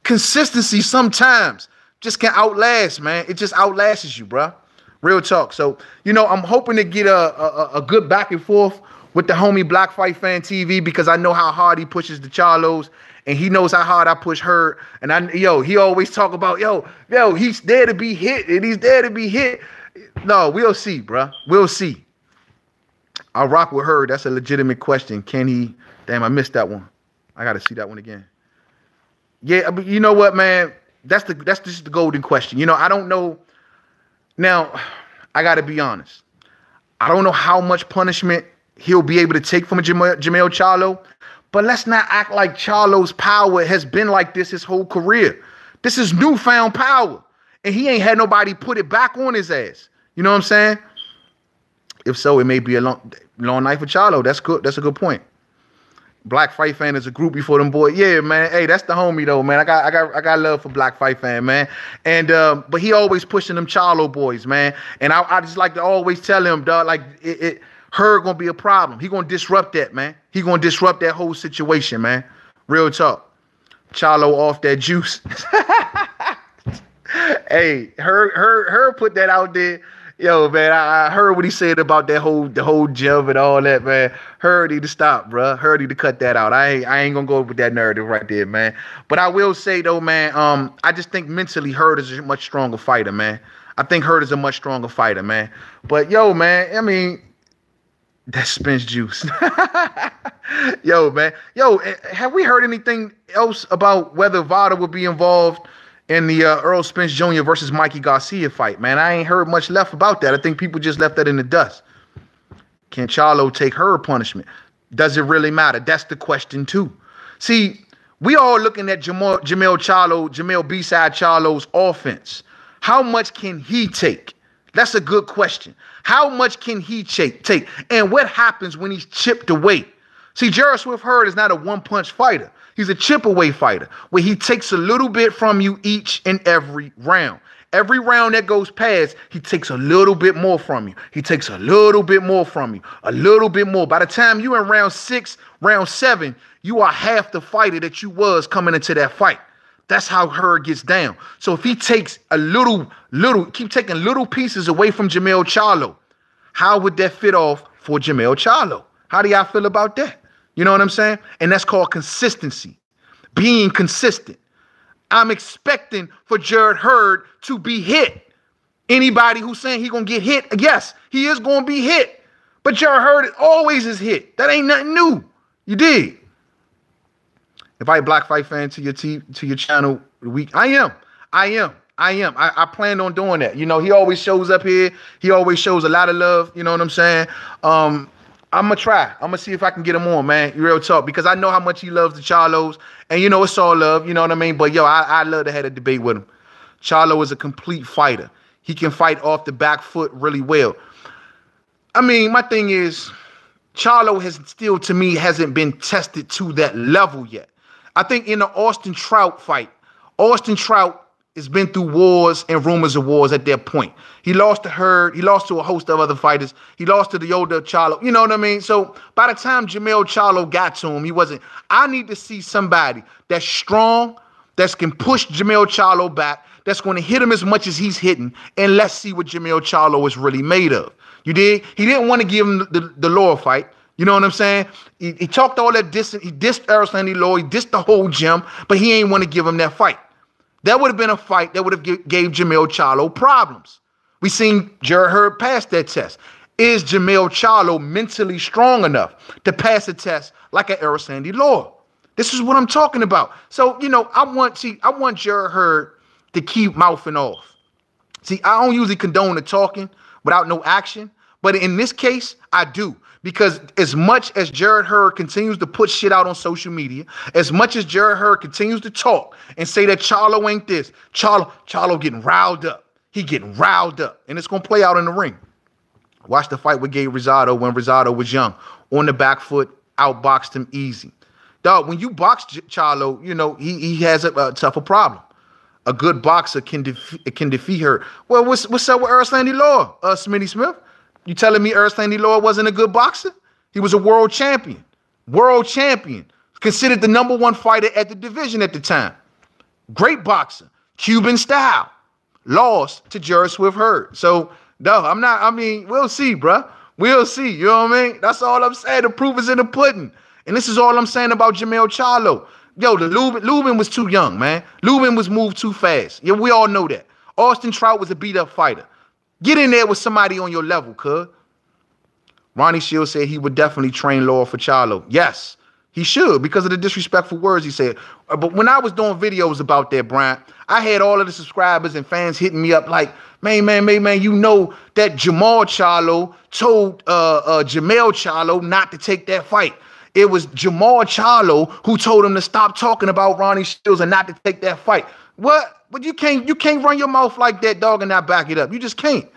[SPEAKER 1] Consistency sometimes just can outlast, man. It just outlasts you, bruh. Real talk. So, you know, I'm hoping to get a good back and forth with the homie Black Fight Fan TV because I know how hard he pushes the Charlos and he knows how hard I push Hurd. And he always talk about, he's there to be hit and he's there to be hit. No, we'll see, bruh. We'll see. I rock with Hurd. That's a legitimate question. Can he? Damn, I missed that one. I got to see that one again. Yeah, but you know what, man? That's just the golden question. You know, I don't know. Now, I got to be honest. I don't know how much punishment he'll be able to take from Jermell Charlo, but let's not act like Charlo's power has been like this his whole career. This is newfound power, and he ain't had nobody put it back on his ass. You know what I'm saying? If so, it may be a long night for Charlo. That's good. That's a good point. Black Fight Fan is a groupie for them boys. Yeah, man. Hey, that's the homie though, man. I got love for Black Fight Fan, man. And but he always pushing them Charlo boys, man. And I just like to always tell him, dog, like Hurd gonna be a problem. He gonna disrupt that, man. He gonna disrupt that whole situation, man. Real talk. Charlo off that juice. Hey, Hurd put that out there. Yo, man, I heard what he said about the whole gym and all that, man. Heard he to stop, bro. Heard he to cut that out. I ain't gonna go with that narrative right there, man. But I will say though, man, I just think mentally Hurd is a much stronger fighter, man. I think Hurd is a much stronger fighter, man. But yo, man, I mean, that Spence juice. Yo, man. Yo, have we heard anything else about whether Vada would be involved in the Earl Spence Jr. versus Mikey Garcia fight, man? I ain't heard much left about that. I think people just left that in the dust. Can Charlo take her punishment? Does it really matter? That's the question, too. See, we all looking at Jamel B-side Charlo's offense. How much can he take? That's a good question. How much can he take? And what happens when he's chipped away? See, Gerald Swift Hurd is not a one-punch fighter. He's a chip-away fighter where he takes a little bit from you each and every round. Every round that goes past, he takes a little bit more from you. He takes a little bit more from you, a little bit more. By the time you're in round 6, round 7, you are half the fighter that you was coming into that fight. That's how Hurd gets down. So if he takes a keep taking little pieces away from Jamel Charlo, how would that fit off for Jamel Charlo? How do y'all feel about that? You know what I'm saying? And that's called consistency, being consistent. I'm expecting for Jared Hurd to be hit. Anybody who's saying he's going to get hit, yes, he is going to be hit. But Jared Hurd always is hit. That ain't nothing new. You dig? Invite Black Fight Fan to your channel. I am. I plan on doing that. You know, he always shows up here. He always shows a lot of love. You know what I'm saying? I'm going to try. I'm going to see if I can get him on, man. Real talk. Because I know how much he loves the Charlos. And, you know, it's all love. You know what I mean? But, yo, I love to have a debate with him. Charlo is a complete fighter. He can fight off the back foot really well. I mean, my thing is, Charlo has still, to me, hasn't been tested to that level yet. I think in the Austin Trout fight, Austin Trout has been through wars and rumors of wars at that point. He lost to Hurd. He lost to a host of other fighters. He lost to the older Charlo. You know what I mean? So by the time Jamel Charlo got to him, he wasn't. I need to see somebody that's strong, that can push Jamel Charlo back, that's going to hit him as much as he's hitting, and let's see what Jamel Charlo is really made of. You dig? He didn't want to give him the lower fight. You know what I'm saying? He talked all that distance. He dissed Earl Law. He dissed the whole gym, but he ain't want to give him that fight. That would have been a fight that would have gave Jamel Charlo problems. We seen Jared Hurd pass that test. Is Jamel Charlo mentally strong enough to pass a test like an Earl Law? This is what I'm talking about. So, you know, I want Jared Hurd to keep mouthing off. See, I don't usually condone the talking without no action, but in this case, I do. Because as much as Jared Hurd continues to put shit out on social media, as much as Jared Hurd continues to talk and say that Charlo ain't this, Charlo getting riled up. He getting riled up. And it's going to play out in the ring. Watch the fight with Gabe Rosado when Rosado was young. On the back foot, outboxed him easy. Dog, when you box Charlo, you know, he has a tougher problem. A good boxer can defeat her. Well, what's up with Earl Law, Smitty Smith? You telling me Earl Law wasn't a good boxer? He was a world champion. World champion. Considered the #1 fighter at the division at the time. Great boxer. Cuban style. Lost to Jared Swift Hurd. So, no, we'll see, bruh. We'll see. You know what I mean? That's all I'm saying. The proof is in the pudding. And this is all I'm saying about Jamel Charlo. Yo, Lubin was too young, man. Lubin was moved too fast. Yeah, we all know that. Austin Trout was a beat-up fighter. Get in there with somebody on your level, cuz. Ronnie Shields said he would definitely train Law for Charlo. Yes, he should because of the disrespectful words he said. But when I was doing videos about that, Bryant, I had all of the subscribers and fans hitting me up like, man, you know that Jamal Charlo told Jamel Charlo not to take that fight. It was Jamal Charlo who told him to stop talking about Ronnie Shields and not to take that fight. What? But you can't run your mouth like that, dog, and not back it up. You just can't.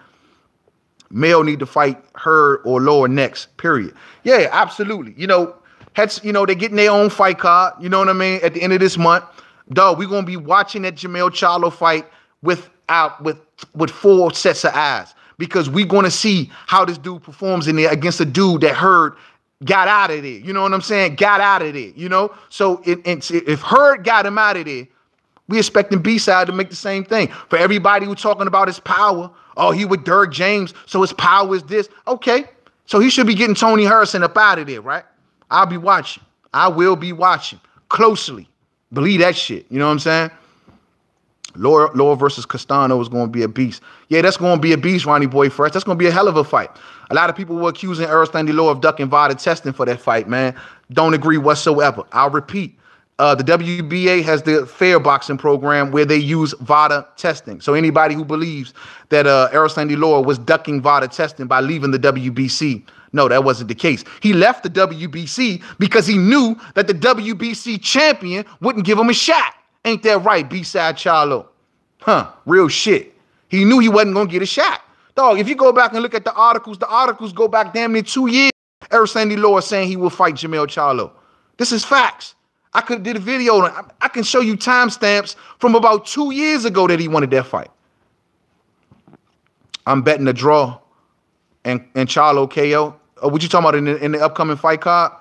[SPEAKER 1] Male need to fight Hurd or Law next, period. Yeah, absolutely. You know, they're getting their own fight card, you know what I mean, at the end of this month. Dog, we're gonna be watching that Jamel Charlo fight with 4 sets of eyes. Because we're gonna see how this dude performs in there against a dude that Hurd got out of there. You know what I'm saying? Got out of there, you know? So if Hurd got him out of there, We expecting B-Side to make the same thing. For everybody who's talking about his power, oh, he with Derrick James, so his power is this. Okay, so he should be getting Tony Harrison up out of there, right? I'll be watching. I will be watching closely. Believe that shit. You know what I'm saying? Laura versus Castano is going to be a beast. Yeah, that's going to be a beast, Ronnie Boy Fresh. That's going to be a hell of a fight. A lot of people were accusing Aristotle Law of ducking VADA testing for that fight, man. Don't agree whatsoever. I'll repeat. The WBA has the fair boxing program where they use VADA testing. So anybody who believes that Aristotle Law was ducking VADA testing by leaving the WBC, no, that wasn't the case. He left the WBC because he knew that the WBC champion wouldn't give him a shot. Ain't that right, B-Side Charlo? Huh, real shit. He knew he wasn't going to get a shot. Dog, if you go back and look at the articles go back damn near 2 years. Aristotle Law is saying he will fight Jamel Charlo. This is facts. I could have did a video. I can show you timestamps from about 2 years ago that he wanted that fight. I'm betting a draw and Charlo KO. What you talking about in the upcoming fight card?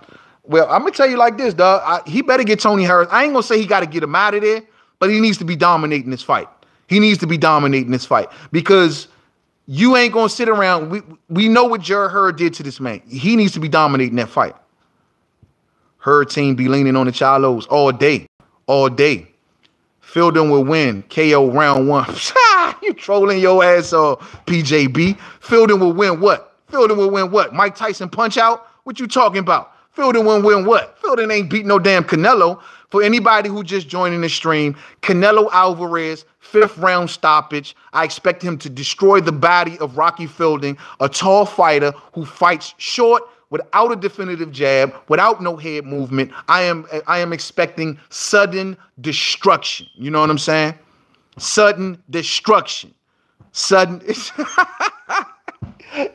[SPEAKER 1] Well, I'm going to tell you like this, dog. He better get Tony Harris. I ain't going to say he got to get him out of there, but he needs to be dominating this fight. He needs to be dominating this fight because you ain't going to sit around. We know what Jared Hurd did to this man. He needs to be dominating that fight. Hurd team be leaning on the Charlos all day. All day. Fielding will win. KO round 1. You trolling your ass off, PJB. Fielding will win what? Fielding will win what? Mike Tyson punch out? What you talking about? Fielding will win what? Fielding ain't beat no damn Canelo. For anybody who just joining the stream, Canelo Alvarez, 5th round stoppage. I expect him to destroy the body of Rocky Fielding, a tall fighter who fights short, without a definitive jab, without no head movement. I am expecting sudden destruction. You know what I'm saying? Sudden destruction. Sudden.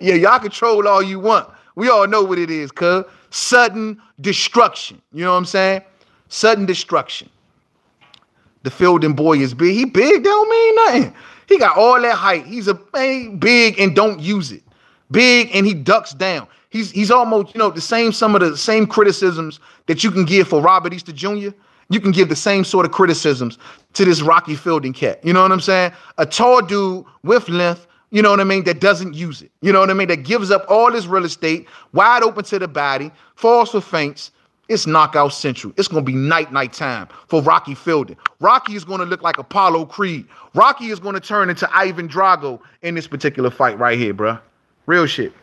[SPEAKER 1] Yeah, y'all can troll all you want. We all know what it is, cuz. Sudden destruction. You know what I'm saying? Sudden destruction. The Fielding boy is big. He big, don't mean nothing. He got all that height. He's a big and don't use it. Big and he ducks down. He's almost, some of the same criticisms that you can give for Robert Easter Jr. You can give the same sort of criticisms to this Rocky Fielding cat. You know what I'm saying? A tall dude with length, you know what I mean, that doesn't use it. You know what I mean? That gives up all his real estate, wide open to the body, falls for feints. It's knockout central. It's going to be night time for Rocky Fielding. Rocky is going to look like Apollo Creed. Rocky is going to turn into Ivan Drago in this particular fight right here, bro. Real shit.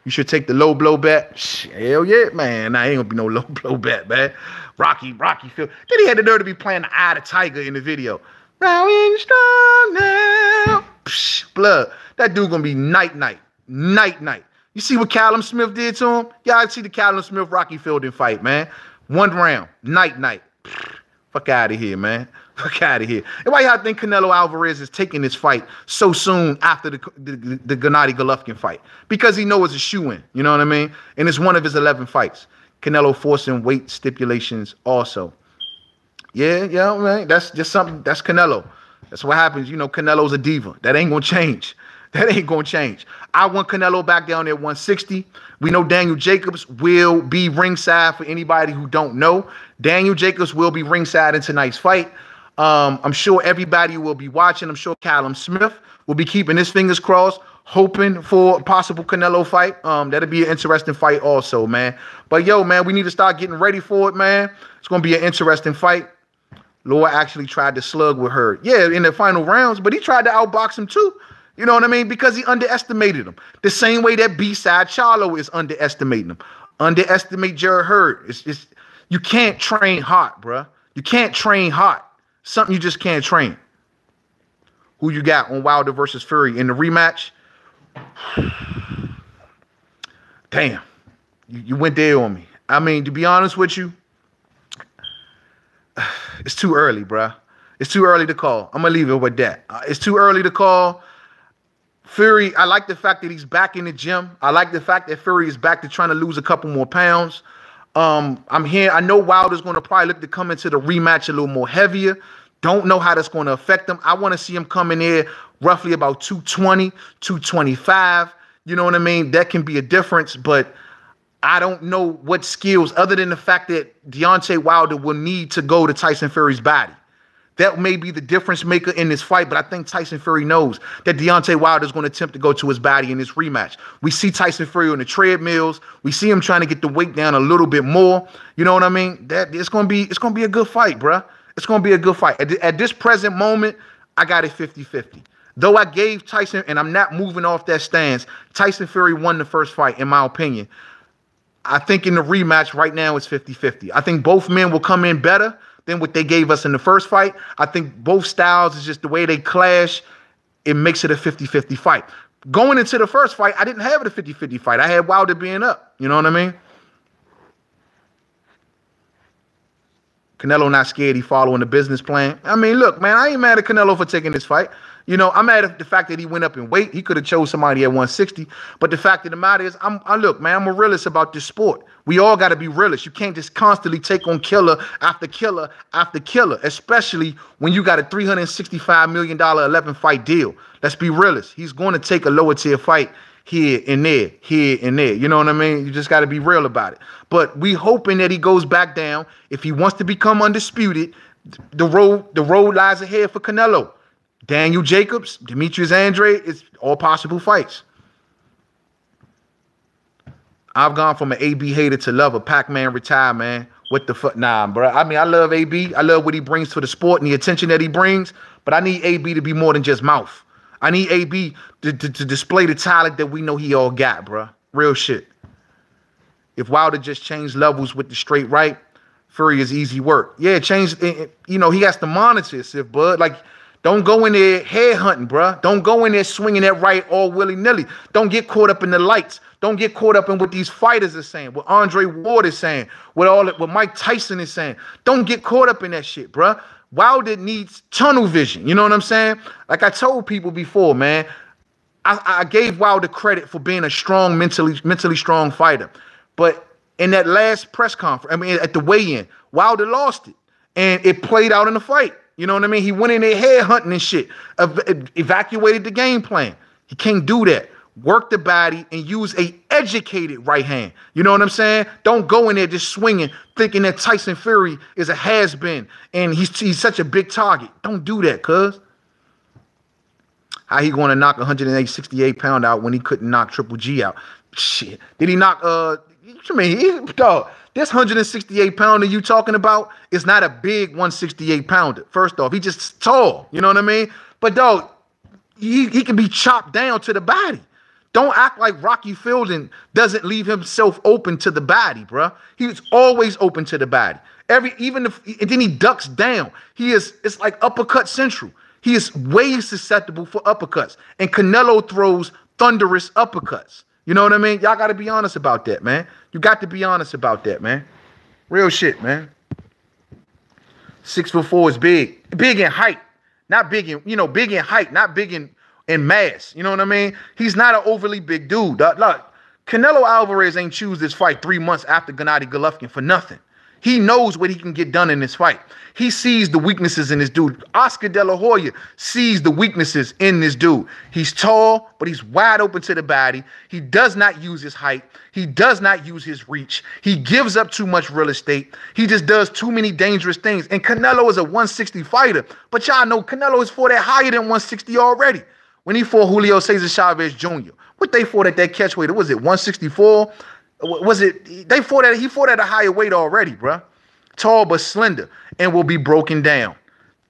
[SPEAKER 1] You should take the low blow bet. Hell yeah, man. Nah, ain't gonna be no low blow bet, man. Rocky Phil. Then he had the nerve to be playing the Eye of the Tiger in the video. Growing strong now. Blood. That dude gonna be night. You see what Callum Smith did to him? Y'all see the Callum Smith Rocky Fielding fight, man. 1 round. Night. Fuck out of here, man. Fuck out of here. And why y'all think Canelo Alvarez is taking this fight so soon after the Gennady Golovkin fight? Because he knows it's a shoe-in. You know what I mean? And it's one of his 11 fights. Canelo forcing weight stipulations also. Yeah, man. That's just something. That's Canelo. That's what happens. Canelo's a diva. That ain't going to change. That ain't going to change. I want Canelo back down there at 160. We know Daniel Jacobs will be ringside for anybody who don't know. Daniel Jacobs will be ringside in tonight's fight. I'm sure everybody will be watching. I'm sure Callum Smith will be keeping his fingers crossed, hoping for a possible Canelo fight. That'll be an interesting fight also, man. But, yo, man, we need to start getting ready for it, man. It's going to be an interesting fight. Laura actually tried to slug with her. Yeah, in the final rounds, but he tried to outbox him too. You know what I mean? Because he underestimated him. The same way that B-Side Charlo is underestimating him. Underestimate Jared Hurd. It's you can't train hot, bruh. You can't train hot. Something you just can't train. Who you got on Wilder versus Fury in the rematch? Damn. You went there on me. I mean, to be honest with you, it's too early, bruh. It's too early to call. I'm going to leave it with that. It's too early to call. Fury, I like the fact that he's back in the gym. I like the fact that Fury is back to trying to lose a couple more pounds. I'm here. I know Wilder's going to probably look to come into the rematch a little more heavier. Don't know how that's going to affect him. I want to see him come in here roughly about 220, 225. You know what I mean? That can be a difference, but I don't know what skills, other than the fact that Deontay Wilder will need to go to Tyson Fury's body. That may be the difference maker in this fight, but I think Tyson Fury knows that Deontay Wilder is going to attempt to go to his body in this rematch. We see Tyson Fury on the treadmills. We see him trying to get the weight down a little bit more. You know what I mean? That it's going to be a good fight, bruh. It's going to be a good fight. At this present moment, I got it 50-50. Though I gave Tyson, and I'm not moving off that stance, Tyson Fury won the first fight, in my opinion. I think in the rematch right now it's 50-50. I think both men will come in better than what they gave us in the first fight. I think both styles is just the way they clash. It makes it a 50-50 fight. Going into the first fight, I didn't have it a 50-50 fight. I had Wilder being up. You know what I mean? Canelo not scared. He following the business plan. I mean, look, man, I ain't mad at Canelo for taking this fight. You know, I'm mad at the fact that he went up in weight. He could have chose somebody at 160. But the fact of the matter is, look, man, I'm a realist about this sport. We all got to be realists. You can't just constantly take on killer after killer after killer, especially when you got a $365 million 11-fight deal. Let's be realists. He's going to take a lower tier fight here and there, here and there. You know what I mean? You just got to be real about it. But we hoping that he goes back down. If he wants to become undisputed, the road lies ahead for Canelo. Daniel Jacobs, Demetrius Andrade, it's all possible fights. I've gone from an AB hater to love a Pac-Man retire, man. What the fuck? Nah, bro. I mean, I love AB. I love what he brings to the sport and the attention that he brings. But I need AB to be more than just mouth. I need AB to display the talent that we know he all got, bro. Real shit. If Wilder just changed levels with the straight right, Fury is easy work. Yeah, change. You know, he has to monitor himself, bud. Like, don't go in there head hunting, bruh. Don't go in there swinging that right all willy-nilly. Don't get caught up in the lights. Don't get caught up in what these fighters are saying, what Andre Ward is saying, what Mike Tyson is saying. Don't get caught up in that shit, bruh. Wilder needs tunnel vision. You know what I'm saying? Like I told people before, man, I gave Wilder credit for being a strong, mentally strong fighter. But in that last press conference, I mean, at the weigh-in, Wilder lost it. And it played out in the fight. You know what I mean? He went in there head hunting and shit, evacuated the game plan. He can't do that. Work the body and use a educated right hand. You know what I'm saying? Don't go in there just swinging, thinking that Tyson Fury is a has-been and he's such a big target. Don't do that, cuz. How he going to knock 168-pound out when he couldn't knock Triple G out? Shit. Did he knock, what you mean? Dog. This 168-pounder you talking about is not a big 168-pounder. First off, he just tall. You know what I mean? But, dog, he can be chopped down to the body. Don't act like Rocky Fielding doesn't leave himself open to the body, bruh. He's always open to the body. And then he ducks down. It's like uppercut central. He is way susceptible for uppercuts. And Canelo throws thunderous uppercuts. You know what I mean? Y'all got to be honest about that, man. You got to be honest about that, man. Real shit, man. 6'4" is big. Big in height. Not big in, big in height, not big in mass. You know what I mean? He's not an overly big dude. Look, Canelo Alvarez ain't choose this fight 3 months after Gennady Golovkin for nothing. He knows what he can get done in this fight. He sees the weaknesses in this dude. Oscar De La Hoya sees the weaknesses in this dude. He's tall, but he's wide open to the body. He does not use his height. He does not use his reach. He gives up too much real estate. He just does too many dangerous things. And Canelo is a 160 fighter. But y'all know Canelo is fought at higher than 160 already. When he fought Julio Cesar Chavez Jr., what they fought at that catch weight, was it 164? Was it, he fought at a higher weight already, bruh. Tall but slender and will be broken down.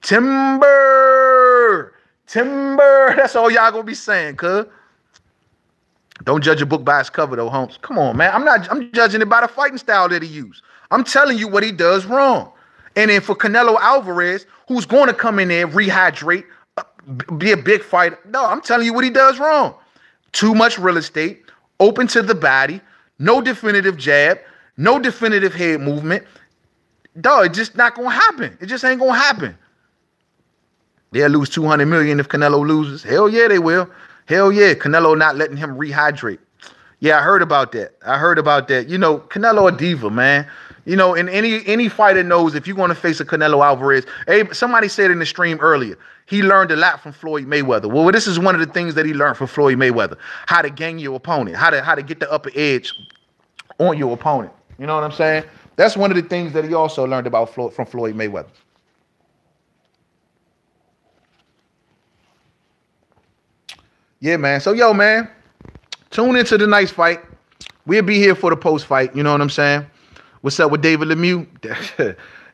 [SPEAKER 1] Timber. That's all y'all gonna be saying, cuz. Don't judge a book by its cover, though, Holmes. Come on, man. I'm judging it by the fighting style that he used. I'm telling you what he does wrong. And then for Canelo Alvarez, who's going to come in there, rehydrate, be a big fighter. No, I'm telling you what he does wrong. Too much real estate, open to the body, no definitive jab, no definitive head movement. Dog, it's just not going to happen. It just ain't going to happen. They'll lose $200 million if Canelo loses. Hell yeah, they will. Hell yeah, Canelo not letting him rehydrate. Yeah, I heard about that. You know, Canelo a diva, man. You know, and any fighter knows if you're going to face a Canelo Alvarez. Hey, somebody said in the stream earlier, he learned a lot from Floyd Mayweather. Well, this is one of the things that he learned from Floyd Mayweather. How to gang your opponent. How to get the upper edge on your opponent. You know what I'm saying? That's one of the things that he also learned about from Floyd Mayweather. Yeah, man. So, yo, man, tune into the night's fight. We'll be here for the post-fight. You know what I'm saying? What's up with David Lemieux?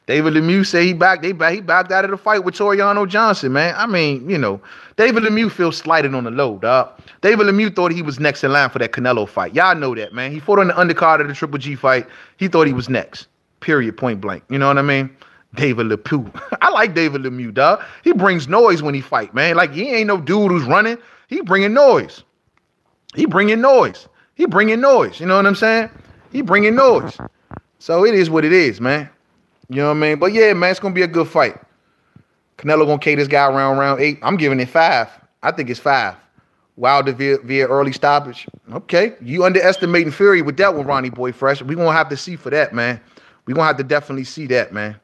[SPEAKER 1] David Lemieux say he backed out of the fight with Toriano Johnson, man. I mean, you know, David Lemieux feels slighted on the low, dog. David Lemieux thought he was next in line for that Canelo fight. Y'all know that, man. He fought on the undercard of the Triple G fight. He thought he was next. Period, point blank. You know what I mean? David Lemieux. I like David Lemieux, dog. He brings noise when he fight, man. Like, he ain't no dude who's running. He bringing noise. He bringing noise. He bringing noise. You know what I'm saying? He bringing noise. So it is what it is, man. You know what I mean? But yeah, man, it's going to be a good fight. Canelo going to K this guy around round 8. I'm giving it 5. I think it's 5. Wilder via early stoppage. Okay. You underestimating Fury with that one, Ronnie Boy Fresh. We're going to have to see for that, man. We're going to have to definitely see that, man.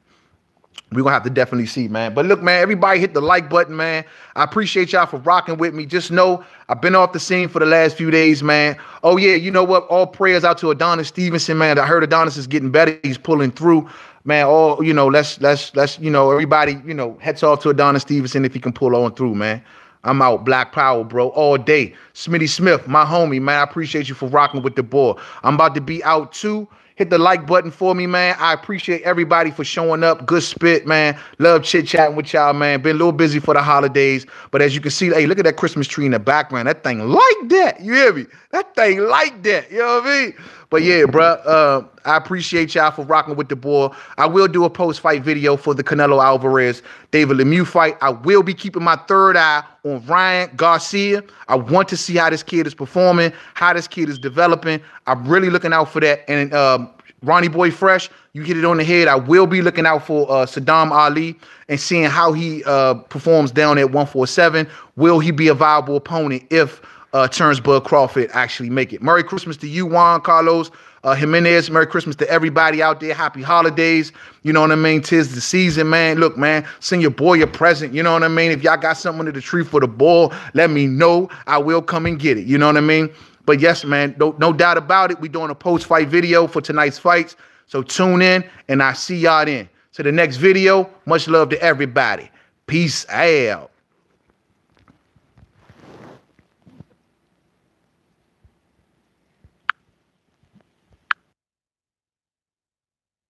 [SPEAKER 1] We're going to have to definitely see, man. But look, man, everybody hit the like button, man. I appreciate y'all for rocking with me. Just know I've been off the scene for the last few days, man. Oh, yeah, you know what? All prayers out to Adonis Stevenson, man. I heard Adonis is getting better. He's pulling through. Man, all, you know, let's, you know, everybody, you know, heads off to Adonis Stevenson if he can pull on through, man. I'm out. Black Power, bro, all day. Smitty Smith, my homie, man. I appreciate you for rocking with the boy. I'm about to be out, too. Hit the like button for me, man. I appreciate everybody for showing up. Good spit, man. Love chit-chatting with y'all, man. Been a little busy for the holidays. But as you can see, hey, look at that Christmas tree in the background. That thing like that. You hear me? That thing like that. You know what I mean? But yeah, bro, I appreciate y'all for rocking with the boy. I will do a post-fight video for the Canelo Alvarez David Lemieux fight. I will be keeping my third eye on Ryan Garcia. I want to see how this kid is performing, how this kid is developing. I'm really looking out for that. And Ronnie Boy Fresh, you hit it on the head. I will be looking out for Saddam Ali and seeing how he performs down at 147. Will he be a viable opponent if Turnsburg Crawford actually make it? Merry Christmas to you, Juan Carlos Jimenez. Merry Christmas to everybody out there. Happy holidays. You know what I mean? 'Tis the season, man. Look, man, send your boy a present. You know what I mean? If y'all got something under the tree for the ball, let me know. I will come and get it. You know what I mean? But yes, man, no doubt about it. We're doing a post-fight video for tonight's fights. So tune in, and I see y'all then. To the next video, much love to everybody. Peace out.